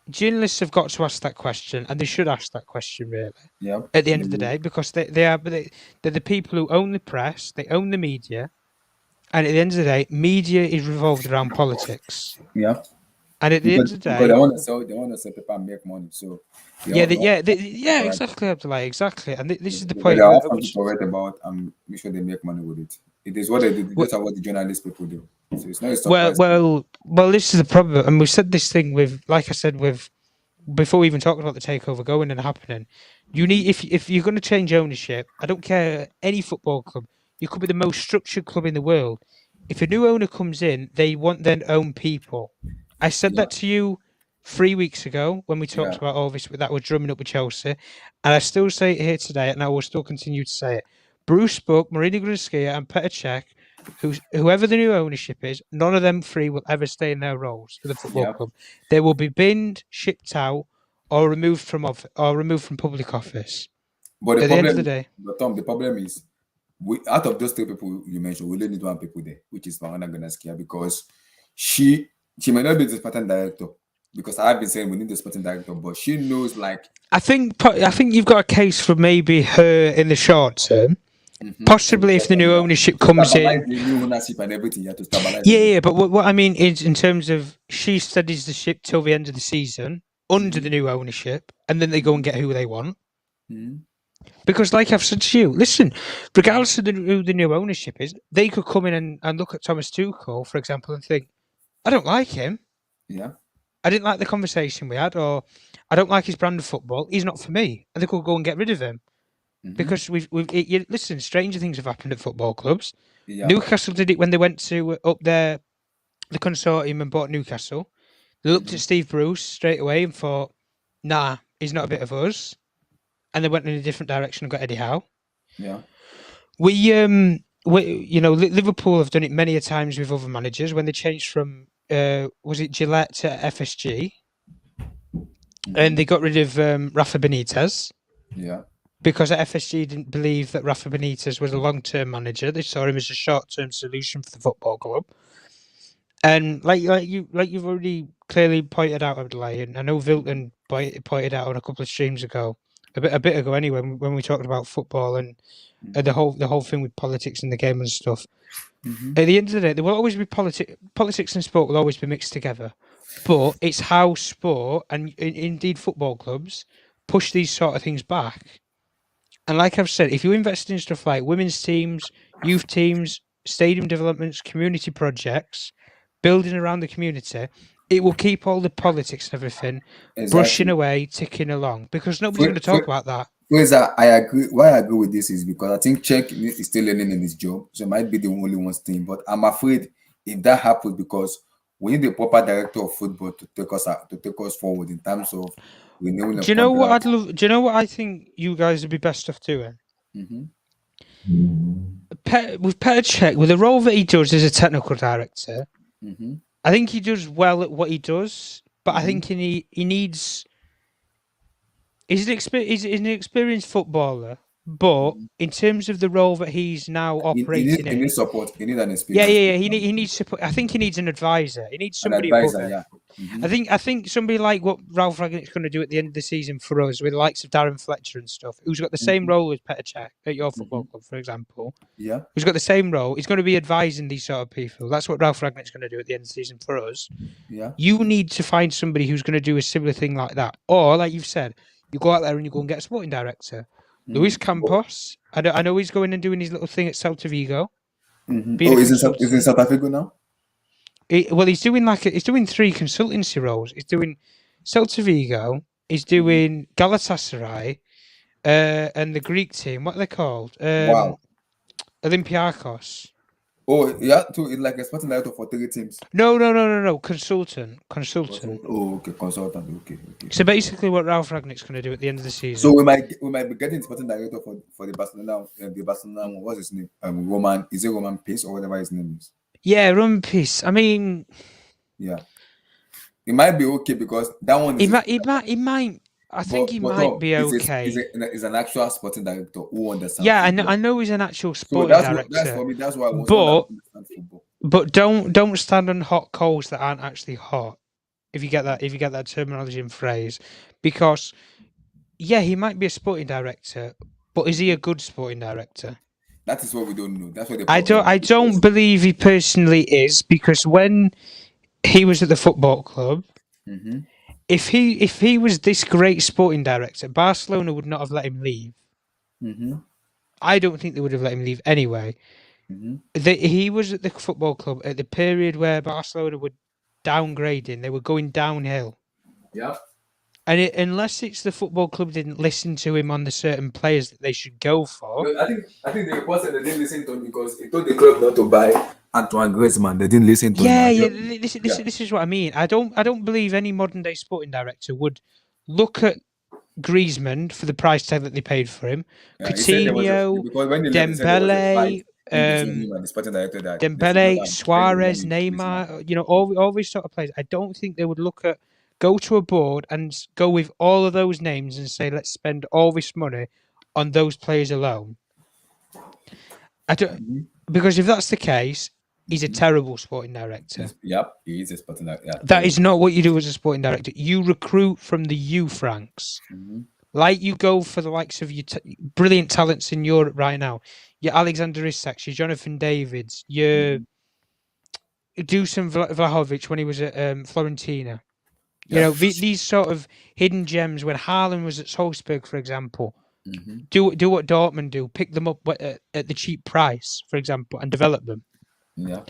Speaker 3: Journalists have got to ask that question, and they should ask that question really.
Speaker 2: Yeah.
Speaker 3: At the end of the day, because they're the people who own the press, they own the media, and at the end of the day, media is revolved around politics.
Speaker 2: Yeah.
Speaker 3: And at the end of the day,
Speaker 2: because they want to sell paper and make money. So
Speaker 3: exactly, Abdullah, exactly. And this is the point.
Speaker 2: There are some people write about and make sure they make money with it. It is what they do. That's what the journalist people do. So it's not a surprise.
Speaker 3: Well. This is the problem, and we said this thing with, like I said, before we even talked about the takeover going and happening. You need if you're going to change ownership. I don't care any football club. You could be the most structured club in the world. If a new owner comes in, they want their own people. I said that to you 3 weeks ago when we talked about all this that was drumming up with Chelsea, and I still say it here today, and I will still continue to say it. Bruce Buck, Marina Grunskaya, and Petr Cech, whoever the new ownership is, none of them three will ever stay in their roles for the football club. They will be binned, shipped out, or removed from public office.
Speaker 2: But
Speaker 3: at the end of the day,
Speaker 2: but Tom, the problem is, out of those 3 people you mentioned, we only need 1 people there, which is Marina Grunskaya, because she may not be the sporting director, because I've been saying we need the sporting director, but she knows, like,
Speaker 3: I think you've got a case for maybe her in the short term. Possibly if the new ownership comes in.
Speaker 2: The new ownership and everything, you have to stabilize.
Speaker 3: Yeah, but what I mean is in terms of she steadies the ship till the end of the season under the new ownership, and then they go and get who they want. Because, like I've said to you, listen, regardless of who the new ownership is, they could come in and look at Thomas Tuchel, for example, and think, I don't like him.
Speaker 2: Yeah.
Speaker 3: I didn't like the conversation we had, or I don't like his brand of football. He's not for me. And they could go and get rid of him. Because listen, stranger things have happened at football clubs. Yeah. Newcastle did it when they went to up there, the consortium, and bought Newcastle. They looked at Steve Bruce straight away and thought, nah, he's not a bit of us. And they went in a different direction and got Eddie Howe.
Speaker 2: Yeah.
Speaker 3: Liverpool have done it many a times with other managers when they changed from was it Gillette to FSG, and they got rid of Rafa Benitez.
Speaker 2: Yeah.
Speaker 3: Because FSG didn't believe that Rafa Benitez was a long-term manager. They saw him as a short-term solution for the football club. And like you've already clearly pointed out, Abdullah, and I know Vilton pointed out on a couple of streams ago, a bit ago anyway, when we talked about football and the whole thing with politics in the game and stuff. At the end of the day, there will always be politics and sport will always be mixed together. But it's how sport and indeed football clubs push these sort of things back. And like I've said, if you invest in stuff like women's teams, youth teams, stadium developments, community projects, building around the community, it will keep all the politics and everything brushing away, ticking along, because nobody's going to talk about that.
Speaker 2: Fraser, I agree. Why I agree with this is because I think Czech is still learning in his job, so it might be the only one staying. But I'm afraid if that happens, because we need a proper director of football to take us forward in terms of renewing
Speaker 3: Do
Speaker 2: of
Speaker 3: you know what I'd
Speaker 2: contracts.
Speaker 3: love? Do you know what I think you guys would be best off doing?
Speaker 2: Mm-hmm.
Speaker 3: With Petr Cech, with the role that he does as a technical director,
Speaker 2: Mm-hmm.
Speaker 3: I think he does well at what he does, but I
Speaker 2: Mm-hmm.
Speaker 3: think he needs. He's an experienced footballer, but in terms of the role that he's now operating
Speaker 2: He
Speaker 3: in,
Speaker 2: needs support. He needs an
Speaker 3: yeah,
Speaker 2: experience,
Speaker 3: yeah, yeah. He needs support. I think he needs an advisor. He needs
Speaker 2: an
Speaker 3: somebody above
Speaker 2: advisor.
Speaker 3: him.
Speaker 2: Yeah. Mm-hmm.
Speaker 3: I think somebody like what Ralph Ragnick's going to do at the end of the season for us, with the likes of Darren Fletcher and stuff, who's got the same
Speaker 2: Mm-hmm.
Speaker 3: role as Petr Cech at your
Speaker 2: Mm-hmm.
Speaker 3: football club, for example,
Speaker 2: Yeah.
Speaker 3: who's got the same role. He's going to be advising these sort of people. That's what Ralph Ragnick's going to do at the end of the season for us.
Speaker 2: Yeah.
Speaker 3: You need to find somebody who's going to do a similar thing like that, or like you've said, you go out there and you go and get a sporting director. Luis Campos, I know he's going and doing his little thing at Celta Vigo,
Speaker 2: Mm-hmm.
Speaker 3: being
Speaker 2: Oh,
Speaker 3: a
Speaker 2: is in
Speaker 3: consultant.
Speaker 2: South Africa now?
Speaker 3: Well, he's doing he's doing 3 consultancy roles. He's doing Celta Vigo. He's doing Galatasaray, and the Greek team. What are they called?
Speaker 2: Wow.
Speaker 3: Olympiakos.
Speaker 2: Oh, yeah. So it's like a sporting director for 3 teams.
Speaker 3: No. Consultant.
Speaker 2: Oh, okay. Consultant. Okay.
Speaker 3: So basically, what Ralph Ragnick's going to do at the end of the season.
Speaker 2: So we might be getting sporting director for the Barcelona one. What's his name? Roman. Is it Roman Pace or whatever his name is?
Speaker 3: Yeah, run piece. I mean,
Speaker 2: Yeah. It might be okay because that one is.
Speaker 3: he might. I think he might be okay.
Speaker 2: Is an actual sporting director who understands.
Speaker 3: Yeah,
Speaker 2: football.
Speaker 3: I know he's an actual
Speaker 2: So
Speaker 3: sporting
Speaker 2: that's
Speaker 3: director.
Speaker 2: for me. That's why I want someone that understands football.
Speaker 3: But don't stand on hot coals that aren't actually hot. If you get that terminology and phrase, because yeah, he might be a sporting director, but is he a good sporting director?
Speaker 2: That is what we don't know. That's what the
Speaker 3: I
Speaker 2: problem
Speaker 3: don't. I don't believe he personally is, because when he was at the football club,
Speaker 2: Mm-hmm.
Speaker 3: if he was this great sporting director, Barcelona would not have let him leave.
Speaker 2: Mm-hmm.
Speaker 3: I don't think they would have let him leave anyway.
Speaker 2: Mm-hmm.
Speaker 3: He was at the football club at the period where Barcelona were downgrading. They were going downhill.
Speaker 2: Yeah.
Speaker 3: And unless it's the football club didn't listen to him on the certain players that they should go for.
Speaker 2: No, I think the report said they didn't listen to him because he told the club not to buy Antoine Griezmann. They didn't listen to him.
Speaker 3: Yeah. This is what I mean. I don't believe any modern day sporting director would look at Griezmann for the price tag that they paid for him. Coutinho, Dembele, Suarez, Neymar, all these sort of players. I don't think they would go to a board and go with all of those names and say, let's spend all this money on those players alone. Because if that's the case, he's a terrible sporting director.
Speaker 2: Yep, he is a sporting director.
Speaker 3: That is not what you do as a sporting director. You recruit from the youth ranks.
Speaker 2: Mm-hmm.
Speaker 3: Like you go for the likes of your brilliant talents in Europe right now. Your Alexander Isaks, your Jonathan Davids, your Dusan Vlahovic when he was at Fiorentina.
Speaker 2: Yeah.
Speaker 3: These sort of hidden gems. When Haaland was at Salzburg, for example,
Speaker 2: Mm-hmm.
Speaker 3: do what Dortmund do. Pick them up at the cheap price, for example, and develop them.
Speaker 2: Yeah.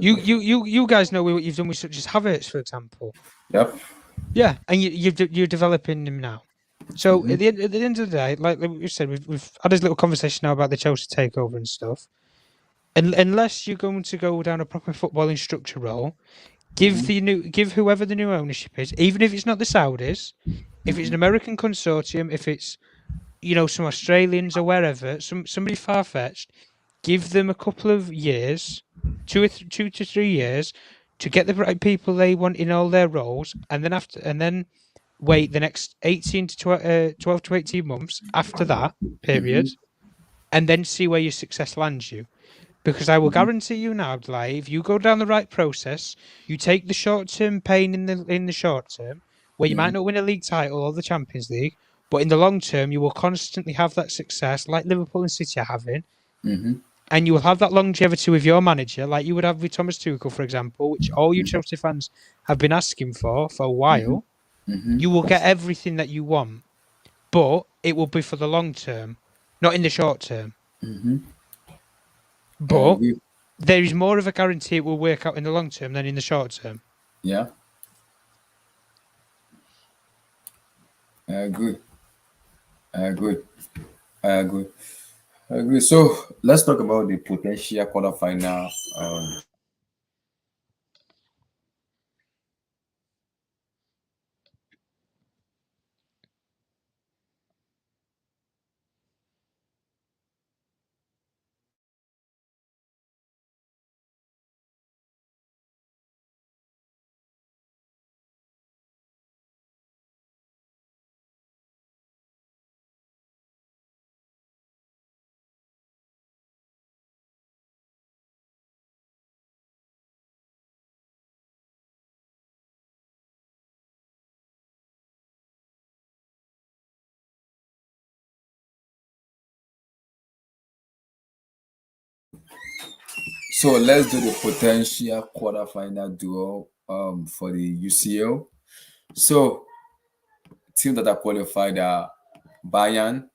Speaker 3: You guys know what you've done with such as Havertz, for example.
Speaker 2: Yep.
Speaker 3: Yeah, and you're developing them now. So at the end of the day, like we said, we've had this little conversation now about the Chelsea takeover and stuff. And unless you're going to go down a proper footballing structure role, give whoever the new ownership is, even if it's not the Saudis, if it's an American consortium, if it's some Australians or wherever, somebody far fetched, give them a couple of years, 2 to 3 years, to get the right people they want in all their roles, and then wait the next 12 to 18 months after that period, and then see where your success lands you. Because I will guarantee you now, Abdullahi, if you go down the right process, you take the short-term pain in the short term, where you might not win a league title or the Champions League, but in the long term, you will constantly have that success, like Liverpool and City are having, and you will have that longevity with your manager, like you would have with Thomas Tuchel, for example, which all you Chelsea fans have been asking for a while. You will get everything that you want, but it will be for the long term, not in the short term. But there is more of a guarantee it will work out in the long term than in the short term.
Speaker 2: Yeah. I agree. I agree. I agree. I agree. So let's talk about the potential quarterfinal. So let's do the potential quarterfinal duo for the UCL. So teams that are qualified are Bayern,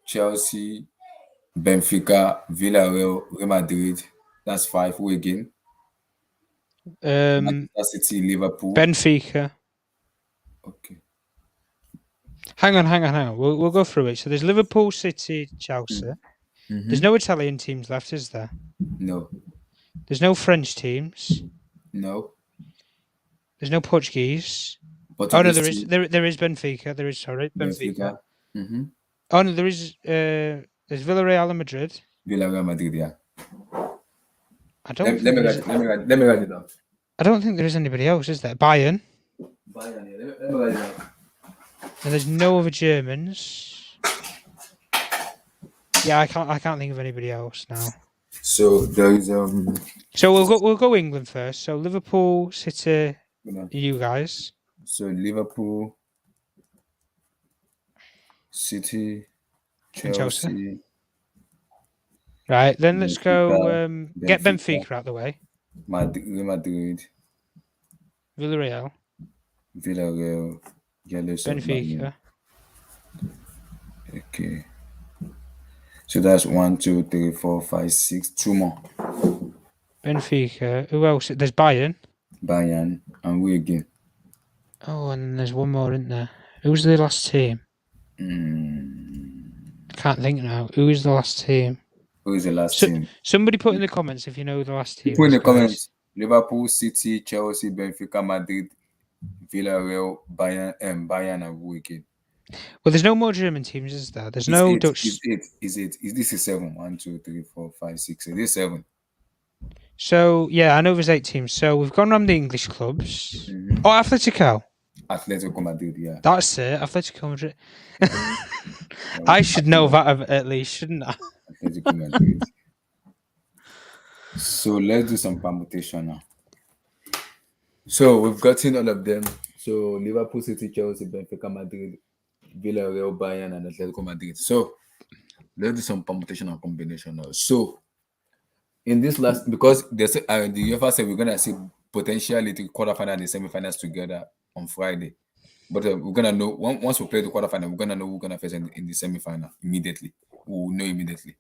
Speaker 2: Chelsea, Benfica, Villareal, Real Madrid. That's 5. Who again? Manchester City, Liverpool.
Speaker 3: Benfica.
Speaker 2: Okay.
Speaker 3: Hang on. We'll go through it. So there's Liverpool, City, Chelsea.
Speaker 2: Mm-hmm.
Speaker 3: There's no Italian teams left, is there?
Speaker 2: No.
Speaker 3: There's no French teams.
Speaker 2: No.
Speaker 3: There's no Portuguese.
Speaker 2: Portuguese
Speaker 3: Oh no, there is.
Speaker 2: team,
Speaker 3: There is Benfica. There is Benfica.
Speaker 2: Benfica. Mm-hmm.
Speaker 3: Oh no, there is. There's Villareal and Madrid.
Speaker 2: Villarreal, Madrid. Yeah.
Speaker 3: I don't.
Speaker 2: Let me write it down.
Speaker 3: I don't think there is anybody else, is there? Bayern.
Speaker 2: Bayern. Yeah. Let me write it down.
Speaker 3: And there's no other Germans. Yeah, I can't think of anybody else now.
Speaker 2: So there is
Speaker 3: So we'll go England first. So Liverpool, City, you guys.
Speaker 2: So Liverpool, City, Chelsea.
Speaker 3: Right, then let's go
Speaker 2: Benfica,
Speaker 3: get Benfica out the way.
Speaker 2: Real Madrid,
Speaker 3: Villareal,
Speaker 2: Yellows
Speaker 3: Benfica.
Speaker 2: Okay. So that's 1, 2, 3, 4, 5, 6. 2 more.
Speaker 3: Benfica. Who else? There's Bayern.
Speaker 2: Bayern, and we again.
Speaker 3: Oh, and then there's one more, isn't there? Who's the last team? I can't think now. Who is the last team?
Speaker 2: Who is the last team?
Speaker 3: Somebody put in the comments if you know the last team.
Speaker 2: Put in the comments. Liverpool, City, Chelsea, Benfica, Madrid, Villarreal, Bayern, and we again.
Speaker 3: Well, there's no more German teams, is there? There's no Dutch.
Speaker 2: Is this is 7? 1, 2, 3, 4, 5, 6. It is 7.
Speaker 3: So yeah, I know there's 8 teams. So we've gone around the English clubs. Mm-hmm. Oh,
Speaker 2: Atletico Madrid, yeah.
Speaker 3: That's it, Atletico Madrid. I should know that at least, shouldn't I?
Speaker 2: Atletico Madrid. So let's do some permutation now. So we've gotten all of them. So Liverpool, City, Chelsea, Benfica, Madrid, Villarreal, Bayern, and Atletico Madrid. So let's do some permutation and combination now. So in this last, because the UEFA said we're gonna see potentially the quarterfinal and the semifinals together on Friday, but we're gonna know once we play the quarterfinal, we're gonna know who's gonna face in the semifinal immediately. We'll know immediately.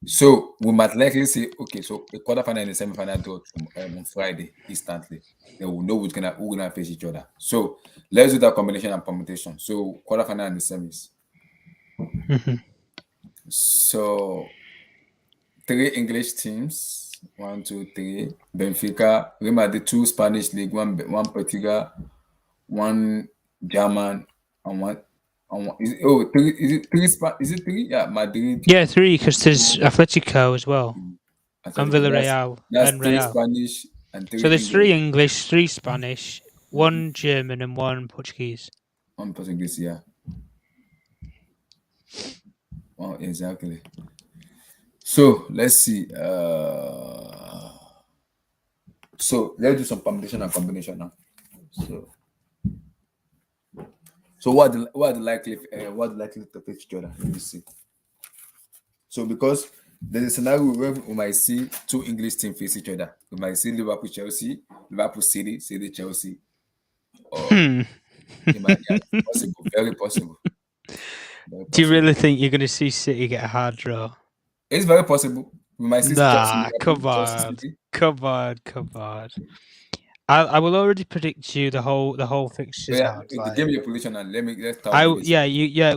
Speaker 2: So we might likely say, okay, so the quarterfinal and the semifinal do on Friday instantly. Then we'll know who's gonna face each other. So let's do that combination and permutation. So quarterfinal and the semis.
Speaker 3: Mm-hmm.
Speaker 2: So 3 English teams. 1, 2, 3. Benfica. Real Madrid, 2 Spanish league, 1 Portugal, 1 German, and 1. Is it 3? Yeah, Madrid.
Speaker 3: Yeah, 3 because there's Atletico as well, and Villareal.
Speaker 2: That's
Speaker 3: and
Speaker 2: 3
Speaker 3: Real.
Speaker 2: Spanish and 3.
Speaker 3: So there's 3 English, 3 Spanish, 1 German, and 1 Portuguese.
Speaker 2: 1 Portuguese, yeah. Oh, exactly. So let's see. So let's do some permutation and combination now. So what are the likely to face each other? Let me see. So because there's a scenario where we might see 2 English teams face each other. We might see Liverpool, Chelsea, Liverpool, City, Chelsea. Or it might be possible, very possible.
Speaker 3: Do you really think you're going to see City get a hard draw?
Speaker 2: It's very possible. We might see
Speaker 3: Nah,
Speaker 2: Chelsea,
Speaker 3: come on. I will already predict you the whole fixtures now.
Speaker 2: Give me your position and let's talk.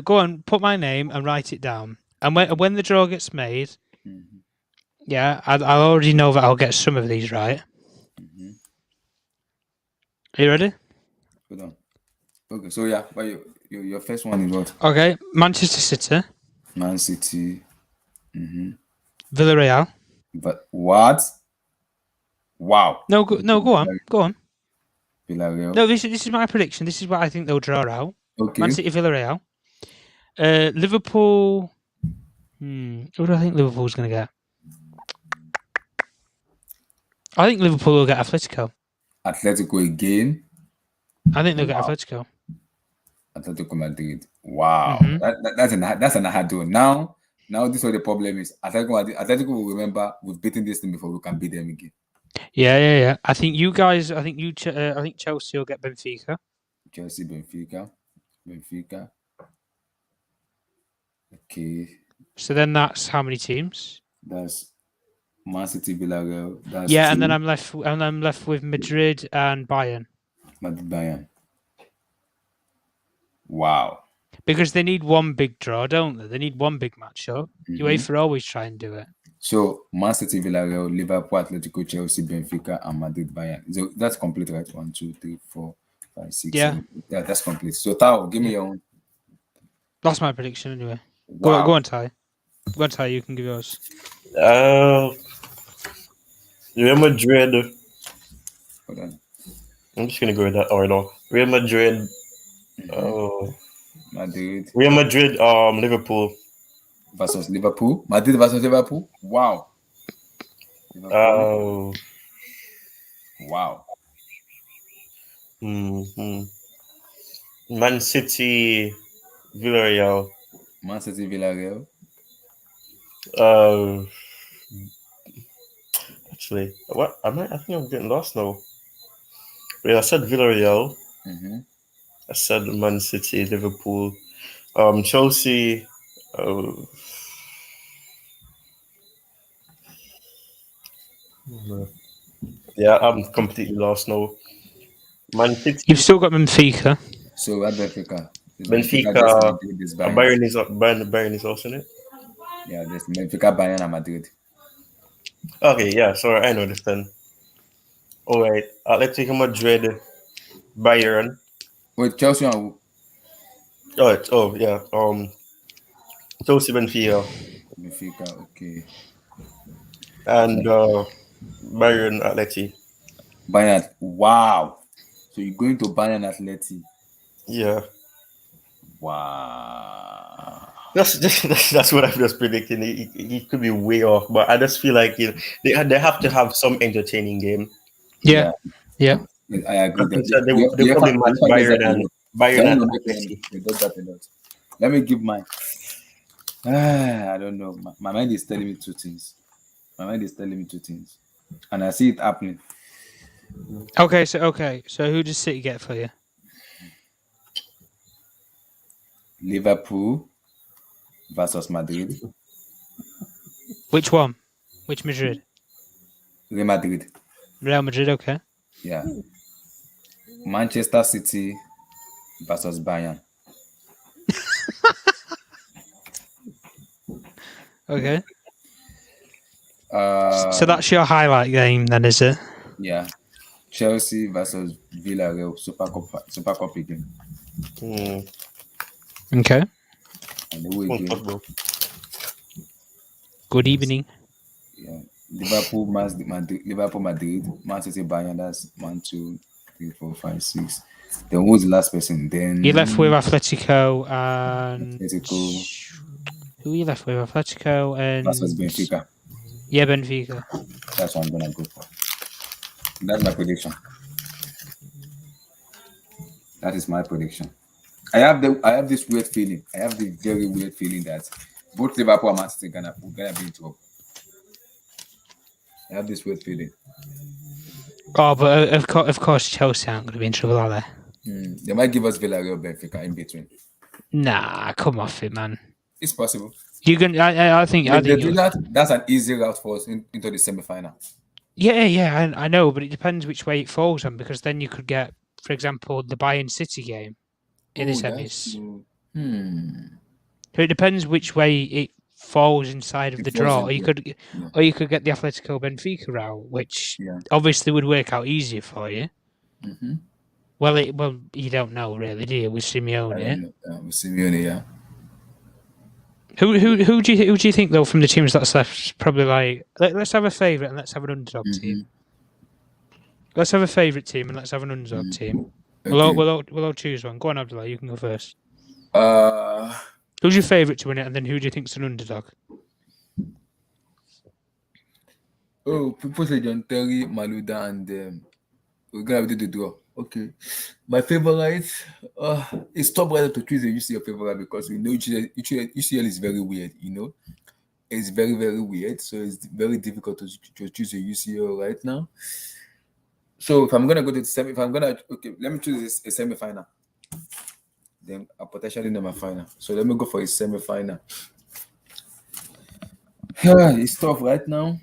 Speaker 3: Go on, put my name and write it down. And when the draw gets made, I'll already know that I'll get some of these right. Are you ready?
Speaker 2: Hold on. Okay, so but your first one is what?
Speaker 3: Okay, Manchester City.
Speaker 2: Man City.
Speaker 3: Villareal.
Speaker 2: But what? Wow.
Speaker 3: No, go on.
Speaker 2: Villareal.
Speaker 3: No, this is my prediction. This is what I think they'll draw out.
Speaker 2: Okay.
Speaker 3: Man City, Villareal. Liverpool. Who do I think Liverpool's going to get? I think Liverpool will get Atletico.
Speaker 2: Atletico again.
Speaker 3: I think they'll get Atletico.
Speaker 2: Atletico Madrid. Wow. That's an hard one. Now this is what the problem is. Atletico will remember we've beaten this team before, we can beat them again.
Speaker 3: Yeah. I think you guys. I think Chelsea will get Benfica.
Speaker 2: Chelsea, Benfica. Okay.
Speaker 3: So then that's how many teams?
Speaker 2: That's Man City, Villareal. That's
Speaker 3: and then I'm left with Madrid and Bayern.
Speaker 2: Bayern. Wow.
Speaker 3: Because they need one big draw, don't they? They need one big matchup. UEFA always try and do it.
Speaker 2: So Man City, Villareal, Liverpool, Atletico, Chelsea, Benfica, and Madrid, Bayern. So that's complete, right? 1, 2, 3, 4, 5, 6.
Speaker 3: Yeah.
Speaker 2: 7. Yeah, that's complete. So Tao, give me your own.
Speaker 3: That's my prediction anyway.
Speaker 2: Wow.
Speaker 3: Go on, Ty. Go on, Ty. You can give yours.
Speaker 5: Real Madrid.
Speaker 2: Hold on.
Speaker 5: I'm just gonna go with that order. Real Madrid.
Speaker 2: Madrid.
Speaker 5: Real Madrid. Liverpool
Speaker 2: versus Liverpool. Madrid versus Liverpool. Wow.
Speaker 5: Liverpool.
Speaker 2: Wow.
Speaker 5: Man City, Villareal.
Speaker 2: Man City, Villareal.
Speaker 5: Actually, what? I think I'm getting lost now. Wait, I said Villareal. I said Man City, Liverpool, Chelsea. Yeah, I'm completely lost now. Man City.
Speaker 3: You've still got Benfica.
Speaker 2: So at Benfica.
Speaker 5: Bayern is also in it.
Speaker 2: Yeah, there's Benfica, Bayern, and Madrid.
Speaker 5: Okay, yeah, sorry, I know this then. All right, Atletico Madrid, Bayern.
Speaker 2: Wait, Chelsea and who?
Speaker 5: Oh yeah, Chelsea, Benfica,
Speaker 2: okay.
Speaker 5: And Bayern, Atleti.
Speaker 2: Bayern, wow. So you're going to Bayern, Atleti?
Speaker 5: Yeah.
Speaker 2: Wow.
Speaker 5: That's what I'm just predicting. It could be way off, but I just feel like they have to have some entertaining game.
Speaker 3: Yeah.
Speaker 2: I agree.
Speaker 5: They probably match Bayern and Atleti.
Speaker 2: Let me give mine. I don't know. My mind is telling me two things. And I see it happening.
Speaker 3: Okay, so who does City get for you?
Speaker 2: Liverpool versus Madrid.
Speaker 3: Which one? Which Madrid?
Speaker 2: Real Madrid.
Speaker 3: Real Madrid, okay.
Speaker 2: Yeah. Manchester City versus Bayern.
Speaker 3: Okay. So that's your highlight game then, is it?
Speaker 2: Yeah. Chelsea versus Villareal Super Cup again.
Speaker 3: Okay.
Speaker 2: And the way again.
Speaker 3: Good evening.
Speaker 2: Yeah. Liverpool, Madrid, Man City, Bayern. That's 1, 2, 3, 4, 5, 6. Then who's the last person? Then
Speaker 3: you left with Atletico and
Speaker 2: Atletico.
Speaker 3: Who are you left with? Atletico and
Speaker 2: versus Benfica.
Speaker 3: Yeah, Benfica.
Speaker 2: That's what I'm gonna go for. That's my prediction. That is my prediction. I have this weird feeling. I have the very weird feeling that both Liverpool and Man City are gonna be in trouble. I have this weird feeling.
Speaker 3: Oh, but of course, Chelsea aren't going to be in trouble, are they?
Speaker 2: They might give us Villareal, Benfica in between.
Speaker 3: Nah, come off it, man.
Speaker 2: It's possible.
Speaker 3: You can. I think.
Speaker 2: If they do that, that's an easy route for us into the semi-final.
Speaker 3: Yeah, I know, but it depends which way it falls on, because then you could get, for example, the Bayern City game in the semis. So it depends which way it falls inside of the draw. Or you could get the Atletico Benfica route, which obviously would work out easier for you.
Speaker 2: Mm-hmm.
Speaker 3: Well, you don't know really, do you? With Simeone,
Speaker 2: with Simeone, yeah.
Speaker 3: Who do you think though from the teams that's left? Probably like let's have a favourite and let's have an underdog team. Let's have a favourite team and let's have an underdog team.
Speaker 2: Okay.
Speaker 3: We'll all choose one. Go on, Abdullah. You can go first.
Speaker 2: Uh,
Speaker 3: Who's your favourite to win it, and then who do you think's an underdog?
Speaker 2: Oh, people say John Terry, Maluda, and we're gonna do the draw. Okay. My favorite it's tough rather to choose a UCL favorite because we know UCL is very weird, you know. It's very, very weird. So it's very difficult to choose a UCL right now. So if I'm gonna go to the semi, let me choose a semi-final. Then I'll potentially know my final. So let me go for a semi-final. It's tough right now.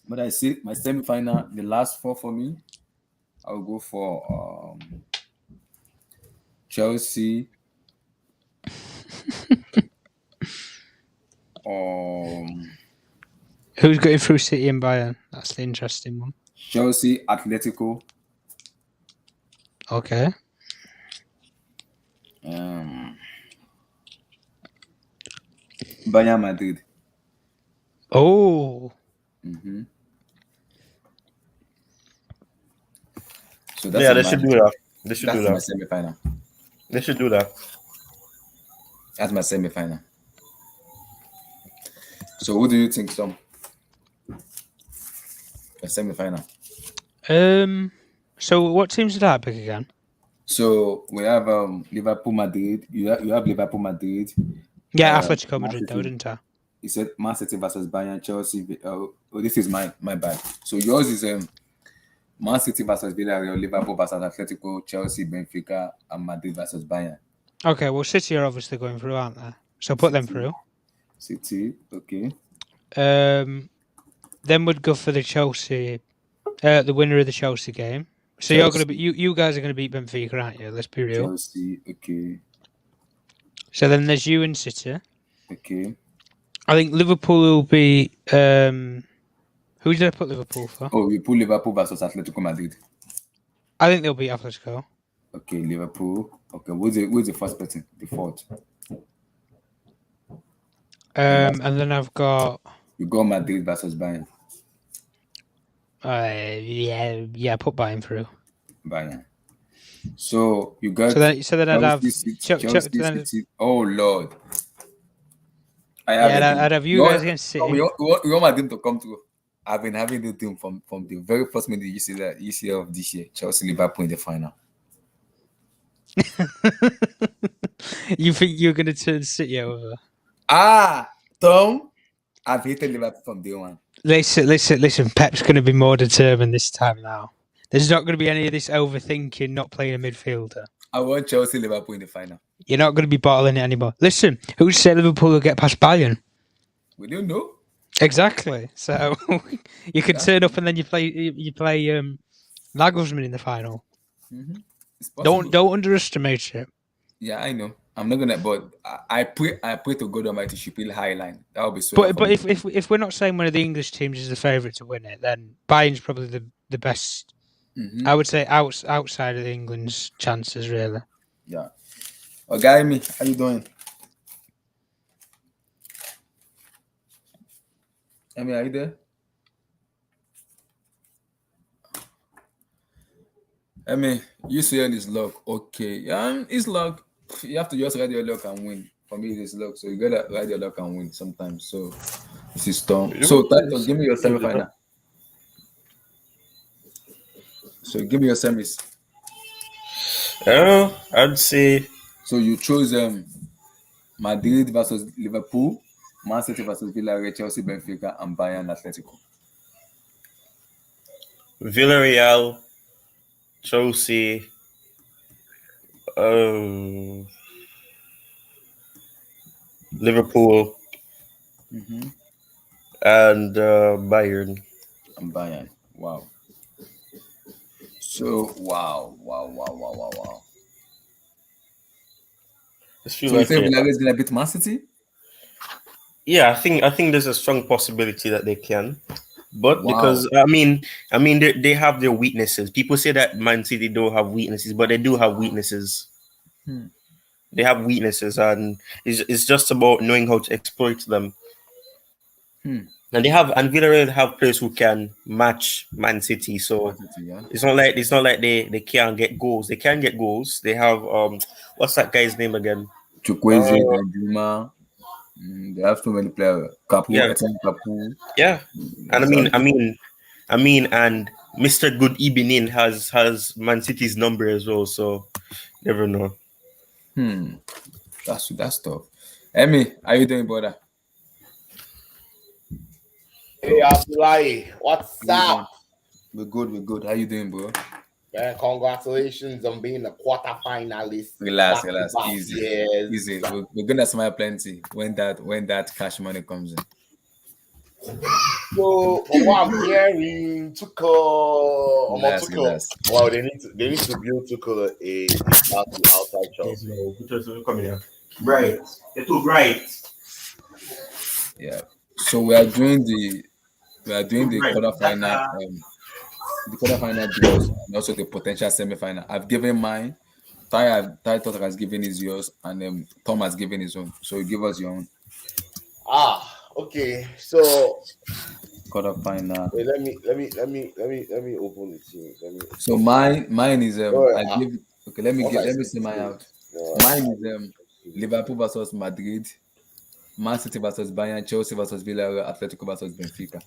Speaker 2: But I see my semi-final, the last four for me, I'll go for Chelsea.
Speaker 3: Who's going through City and Bayern? That's the interesting one.
Speaker 2: Chelsea, Atletico.
Speaker 3: Okay.
Speaker 2: Bayern Madrid.
Speaker 3: Oh.
Speaker 5: Mm-hmm.
Speaker 2: So
Speaker 5: they should do that. They should do that.
Speaker 2: That's my semi-final.
Speaker 5: They should do that.
Speaker 2: That's my semi-final. So who do you think, Tom? A semi-final.
Speaker 3: So what teams did that pick again?
Speaker 2: So we have Liverpool, Madrid. You have Liverpool, Madrid.
Speaker 3: Yeah, Atletico Madrid, though, didn't I?
Speaker 2: He said Man City versus Bayern, Chelsea. This is my bad. So yours is Man City versus Villareal, Liverpool versus Atletico, Chelsea, Benfica, and Madrid versus Bayern.
Speaker 3: Okay, well, City are obviously going through, aren't they? So put them through.
Speaker 2: City, okay.
Speaker 3: Then we'd go for the Chelsea, the winner of the Chelsea game. So Chelsea. You're going to be you guys are going to beat Benfica, aren't you? Let's be real.
Speaker 2: Chelsea, okay.
Speaker 3: So then there's you and City.
Speaker 2: Okay.
Speaker 3: I think Liverpool will be. Who did I put Liverpool for?
Speaker 2: Oh, you put Liverpool versus Atletico Madrid.
Speaker 3: I think they'll beat Atletico.
Speaker 2: Okay, Liverpool. Okay, who's the first person? The fourth.
Speaker 3: And then I've got.
Speaker 2: You got Madrid versus Bayern.
Speaker 3: Yeah. Put Bayern through.
Speaker 2: Bayern. So you got.
Speaker 3: So then I'd have.
Speaker 2: Chelsea. Oh Lord.
Speaker 3: I'd have you guys against City.
Speaker 2: You want my team to come through. I've been having the team from the very first minute you see of this year. Chelsea, Liverpool in the final.
Speaker 3: You think you're going to turn City over?
Speaker 2: Tom, I've hated Liverpool from day one.
Speaker 3: Listen. Pep's going to be more determined this time now. There's not going to be any of this overthinking, not playing a midfielder.
Speaker 2: I want Chelsea, Liverpool in the final.
Speaker 3: You're not going to be bottling it anymore. Listen, who said Liverpool will get past Bayern?
Speaker 2: We don't know.
Speaker 3: Exactly. So you could turn up and then you play Nagelsmann in the final.
Speaker 2: Mm-hmm.
Speaker 3: Don't underestimate it.
Speaker 2: Yeah, I know. I'm not gonna, but I pray to God Almighty she feel high line. That would be so.
Speaker 3: But if we're not saying one of the English teams is the favourite to win it, then Bayern's probably the best. Mm-hmm. I would say outside of England's chances, really.
Speaker 2: Yeah. Okay, me, how you doing? Amy, are you there? Amy, UCL is luck. Okay. It's luck. You have to just ride your luck and win. For me, it is luck. So you gotta ride your luck and win sometimes. So this is storm. So Titus, give me your semi-final. So give me your semis.
Speaker 5: I'd say.
Speaker 2: So you chose Madrid versus Liverpool, Man City versus Villareal, Chelsea, Benfica, and Bayern Atletico.
Speaker 5: Villareal, Chelsea, Liverpool, and Bayern.
Speaker 2: and Bayern. Wow. So wow.
Speaker 5: I feel
Speaker 2: So you
Speaker 5: like
Speaker 2: think Villarreal is gonna beat Man City?
Speaker 5: yeah, I think there's a strong possibility that they can. But
Speaker 2: Wow.
Speaker 5: because they have their weaknesses. People say that Man City don't have weaknesses, but they do have weaknesses. They have weaknesses, and it's just about knowing how to exploit them. And Villarreal have players who can match Man City. So
Speaker 2: Man City, yeah.
Speaker 5: it's not like they can't get goals. They can get goals. They have what's that guy's name again?
Speaker 2: Chukwueze, Danjuma. They have so many players. Kapu,
Speaker 5: Yeah.
Speaker 2: Etienne Kapu.
Speaker 5: Yeah. And and Mr. Good Evening has Man City's number as well. So never know.
Speaker 2: That's tough. Emmy, how you doing, brother?
Speaker 6: Hey, Abdullahi, what's
Speaker 2: How
Speaker 6: up?
Speaker 2: We're good. How you doing, bro?
Speaker 6: Man, congratulations on being a quarterfinalist.
Speaker 2: Relax.
Speaker 6: back-to-back
Speaker 2: Easy.
Speaker 6: years.
Speaker 2: Easy. We're gonna smile plenty when that cash money comes in.
Speaker 6: So, from what I'm hearing,
Speaker 2: Relax.
Speaker 6: well, they need to build Tuchel a party outside Chelsea.
Speaker 5: Come here. Right. They're too bright.
Speaker 2: Yeah. So we are doing the quarterfinal, draws and also the potential semi-final. I've given mine. Ty thought has given his yours, and Tom has given his own. So give us your own
Speaker 6: Okay. So
Speaker 2: quarterfinal.
Speaker 6: wait, let me open the teams.
Speaker 2: So mine is let
Speaker 6: Once
Speaker 2: me see mine out.
Speaker 6: No,
Speaker 2: Mine is Liverpool versus Madrid, Man City versus Bayern, Chelsea versus Villarreal, Atletico versus Benfica.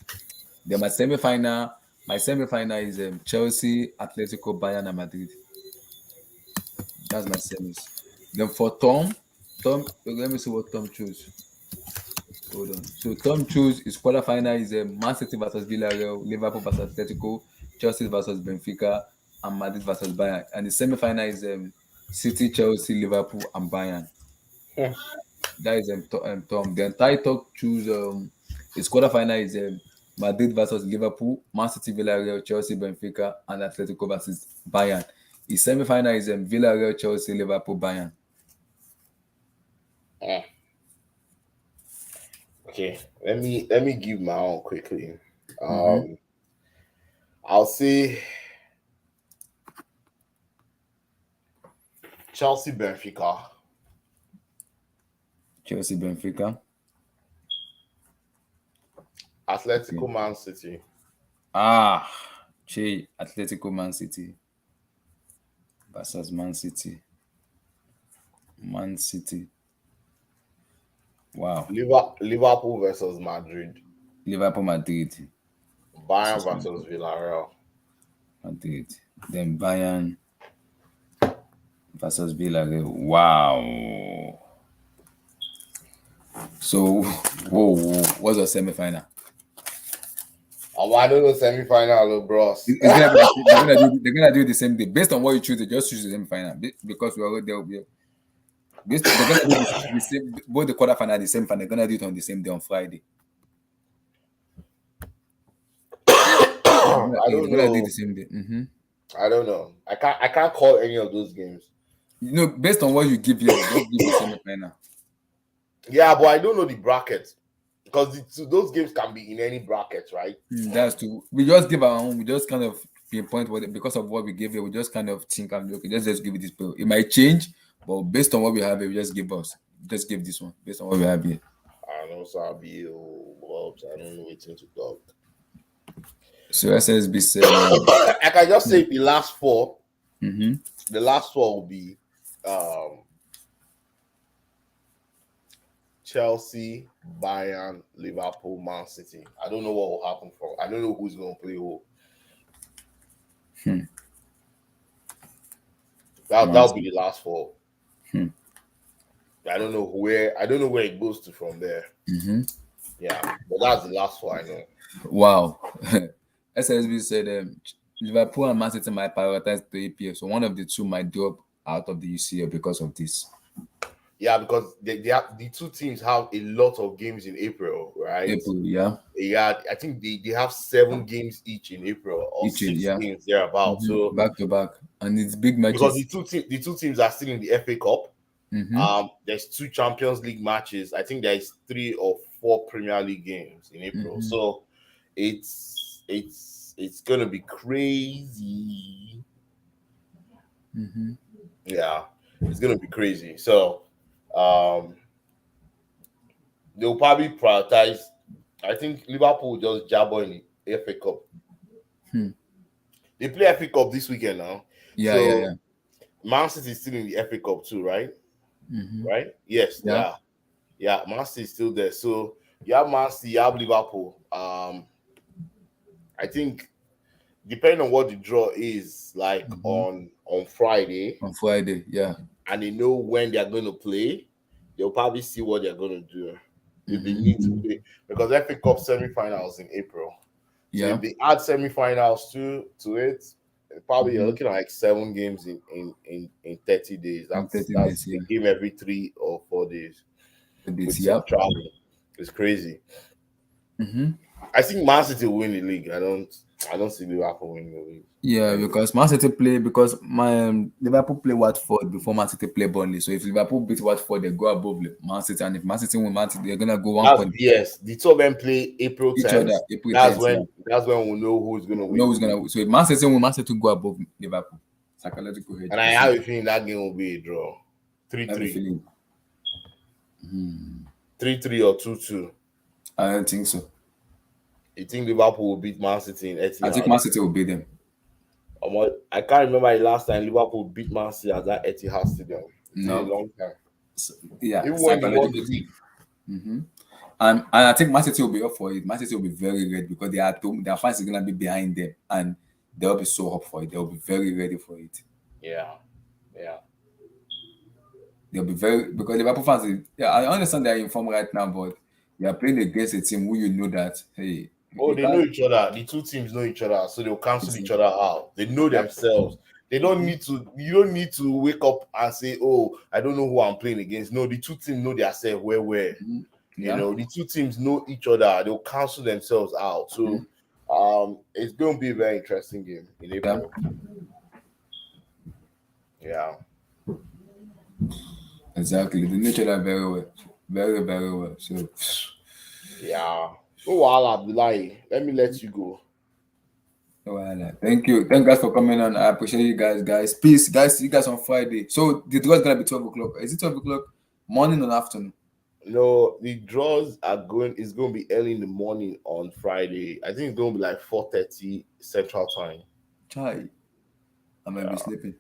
Speaker 2: Then my semi-final is Chelsea, Atletico, Bayern, and Madrid. That's my semis. Then for Tom, let me see what Tom chose. Hold on. So Tom chose his quarterfinal is Man City versus Villareal, Liverpool versus Atletico, Chelsea versus Benfica, and Madrid versus Bayern. And the semi-final is City, Chelsea, Liverpool, and Bayern. That is Tom. Then Ty Talk choose his quarterfinal is Madrid versus Liverpool, Man City, Villarreal, Chelsea, Benfica, and Atletico versus Bayern. His semi-final is Villarreal, Chelsea, Liverpool, Bayern.
Speaker 6: Okay, let me give my own quickly. I'll say Chelsea Benfica.
Speaker 2: Chelsea, Benfica.
Speaker 6: Atletico Man City.
Speaker 2: Atletico Man City versus Man City. Man City. Wow.
Speaker 6: Liverpool versus Madrid.
Speaker 2: Liverpool, Madrid.
Speaker 6: Bayern versus Villareal.
Speaker 2: Madrid. Then Bayern versus Villareal. Wow. So, what's the semi-final?
Speaker 6: I don't know semi-final, bros.
Speaker 2: They're gonna do the same thing. Based on what you choose, they just choose the semi-final. Because we already there. They're gonna do the same, both the quarterfinal and the semi-final. They're gonna do it on the same day on Friday.
Speaker 6: I don't know.
Speaker 2: Do the same day.
Speaker 6: I don't know. I can't call any of those games.
Speaker 2: You know, based on what you give here, don't give the semi-final.
Speaker 6: Yeah, but I don't know the bracket because those games can be in any bracket, right?
Speaker 2: That's true. We just give our own. We just kind of pinpoint because of what we gave here. We just kind of think, okay, let's just give it this bill. It might change, but based on what we have here, we just give this one based on what we have here.
Speaker 6: I know Sabi Wolves. I don't know anything to talk.
Speaker 2: So SSB said,
Speaker 6: I can just say the last four.
Speaker 2: Mm-hmm.
Speaker 6: The last four will be Chelsea, Bayern, Liverpool, Man City. I don't know what will happen I don't know who's going to play who. That'll be the last four. I don't know where it goes to from there. Yeah, but that's the last four I know.
Speaker 2: Wow. SSB said Liverpool and Man City might prioritize the EPL, so one of the two might drop out of the UCL because of this.
Speaker 6: Yeah, because they have, the two teams have a lot of games in April, right?
Speaker 2: April, yeah.
Speaker 6: Yeah, I think they have 7 games each in April or
Speaker 2: Each
Speaker 6: 6
Speaker 2: yeah.
Speaker 6: games thereabout. So
Speaker 2: back to back, and it's big
Speaker 6: because
Speaker 2: matches.
Speaker 6: the two teams are still in the FA Cup.
Speaker 2: Mm-hmm.
Speaker 6: There's 2 Champions League matches. I think there's 3 or 4 Premier League games in April.
Speaker 2: Mm-hmm.
Speaker 6: So it's gonna be crazy.
Speaker 2: Mm-hmm.
Speaker 6: Yeah, it's gonna be crazy. So they'll probably prioritize. I think Liverpool will just jabber in the FA Cup. They play FA Cup this weekend now.
Speaker 2: Yeah.
Speaker 6: Man City is still in the FA Cup too, right?
Speaker 2: Mm-hmm.
Speaker 6: Right? Yes,
Speaker 2: Yeah.
Speaker 6: they are. Yeah, Man City is still there. So you have Man City, you have Liverpool. I think depending on what the draw is, like on Friday,
Speaker 2: yeah,
Speaker 6: and they know when they are going to play, they'll probably see what they're going to do if they need to play, because FA Cup semi-finals in April. So
Speaker 2: yeah.
Speaker 6: if they add semi-finals to it, probably you're looking at like 7 games in 30 days. That's
Speaker 2: 30 days,
Speaker 6: a
Speaker 2: yeah.
Speaker 6: game every 3 or 4 days. With
Speaker 2: Yeah.
Speaker 6: some travel. It's crazy.
Speaker 2: Mm-hmm.
Speaker 6: I think Man City will win the league. I don't see Liverpool winning the league.
Speaker 2: Yeah, because Man City play Liverpool play Watford before Man City play Burnley. So if Liverpool beat Watford, they go above Man City, and if Man City win Man City, they're gonna go 1 point.
Speaker 6: Yes, the two of them play April 10th.
Speaker 2: April
Speaker 6: that's
Speaker 2: 10th,
Speaker 6: when that's when we'll know who's gonna win.
Speaker 2: Who's gonna? So if Man City win, Man City go above Liverpool. Psychological hedge.
Speaker 6: And I have a feeling that game will be a draw. 3-3. 3-3 or 2-2.
Speaker 2: I don't think so.
Speaker 6: You think Liverpool will beat Man City in Etihad?
Speaker 2: I think Man City will beat them.
Speaker 6: I can't remember the last time Liverpool beat Man City at that Etihad Stadium. It's been a long time.
Speaker 2: Yeah,
Speaker 6: even when they won the league.
Speaker 2: And I think Man City will be up for it. Man City will be very ready because their fans are gonna be behind them, and they'll be so up for it. They'll be very ready for it.
Speaker 6: Yeah.
Speaker 2: They'll be very, because Liverpool fans. I understand they're informed right now, but they are playing against a team who you know that hey.
Speaker 6: They know each other. The two teams know each other, so they'll cancel each other out. They know themselves. They don't need to. You don't need to wake up and say, "Oh, I don't know who I'm playing against." No, the two teams know themselves. Where. You know, the two teams know each other. They'll cancel themselves out. So, it's going to be a very interesting game in April. Yeah.
Speaker 2: Exactly. They know each other very well, very very well. So,
Speaker 6: yeah. Oh, Abdullahi, let me let you go.
Speaker 2: Thank you guys for coming on. I appreciate you guys. Peace, guys. See you guys on Friday. So the draw is gonna be 12 o'clock. Is it 12 o'clock morning or afternoon?
Speaker 6: No, the draws it's going to be early in the morning on Friday. I think it's going to be like 4:30 Central Time.
Speaker 2: Chai, I might be sleeping.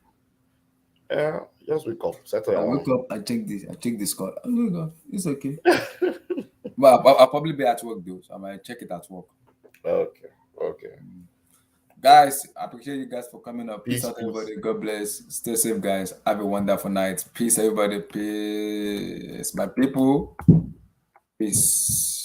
Speaker 6: Yeah, just wake up.
Speaker 2: I wake up. I check this score. Oh my God, it's okay. Well, I'll probably be at work though, so I might check it at work.
Speaker 6: Okay.
Speaker 2: Guys, I appreciate you guys for coming up.
Speaker 6: Peace
Speaker 2: out, everybody. God bless. Stay safe, guys. Have a wonderful night. Peace, everybody. Peace, my people. Peace.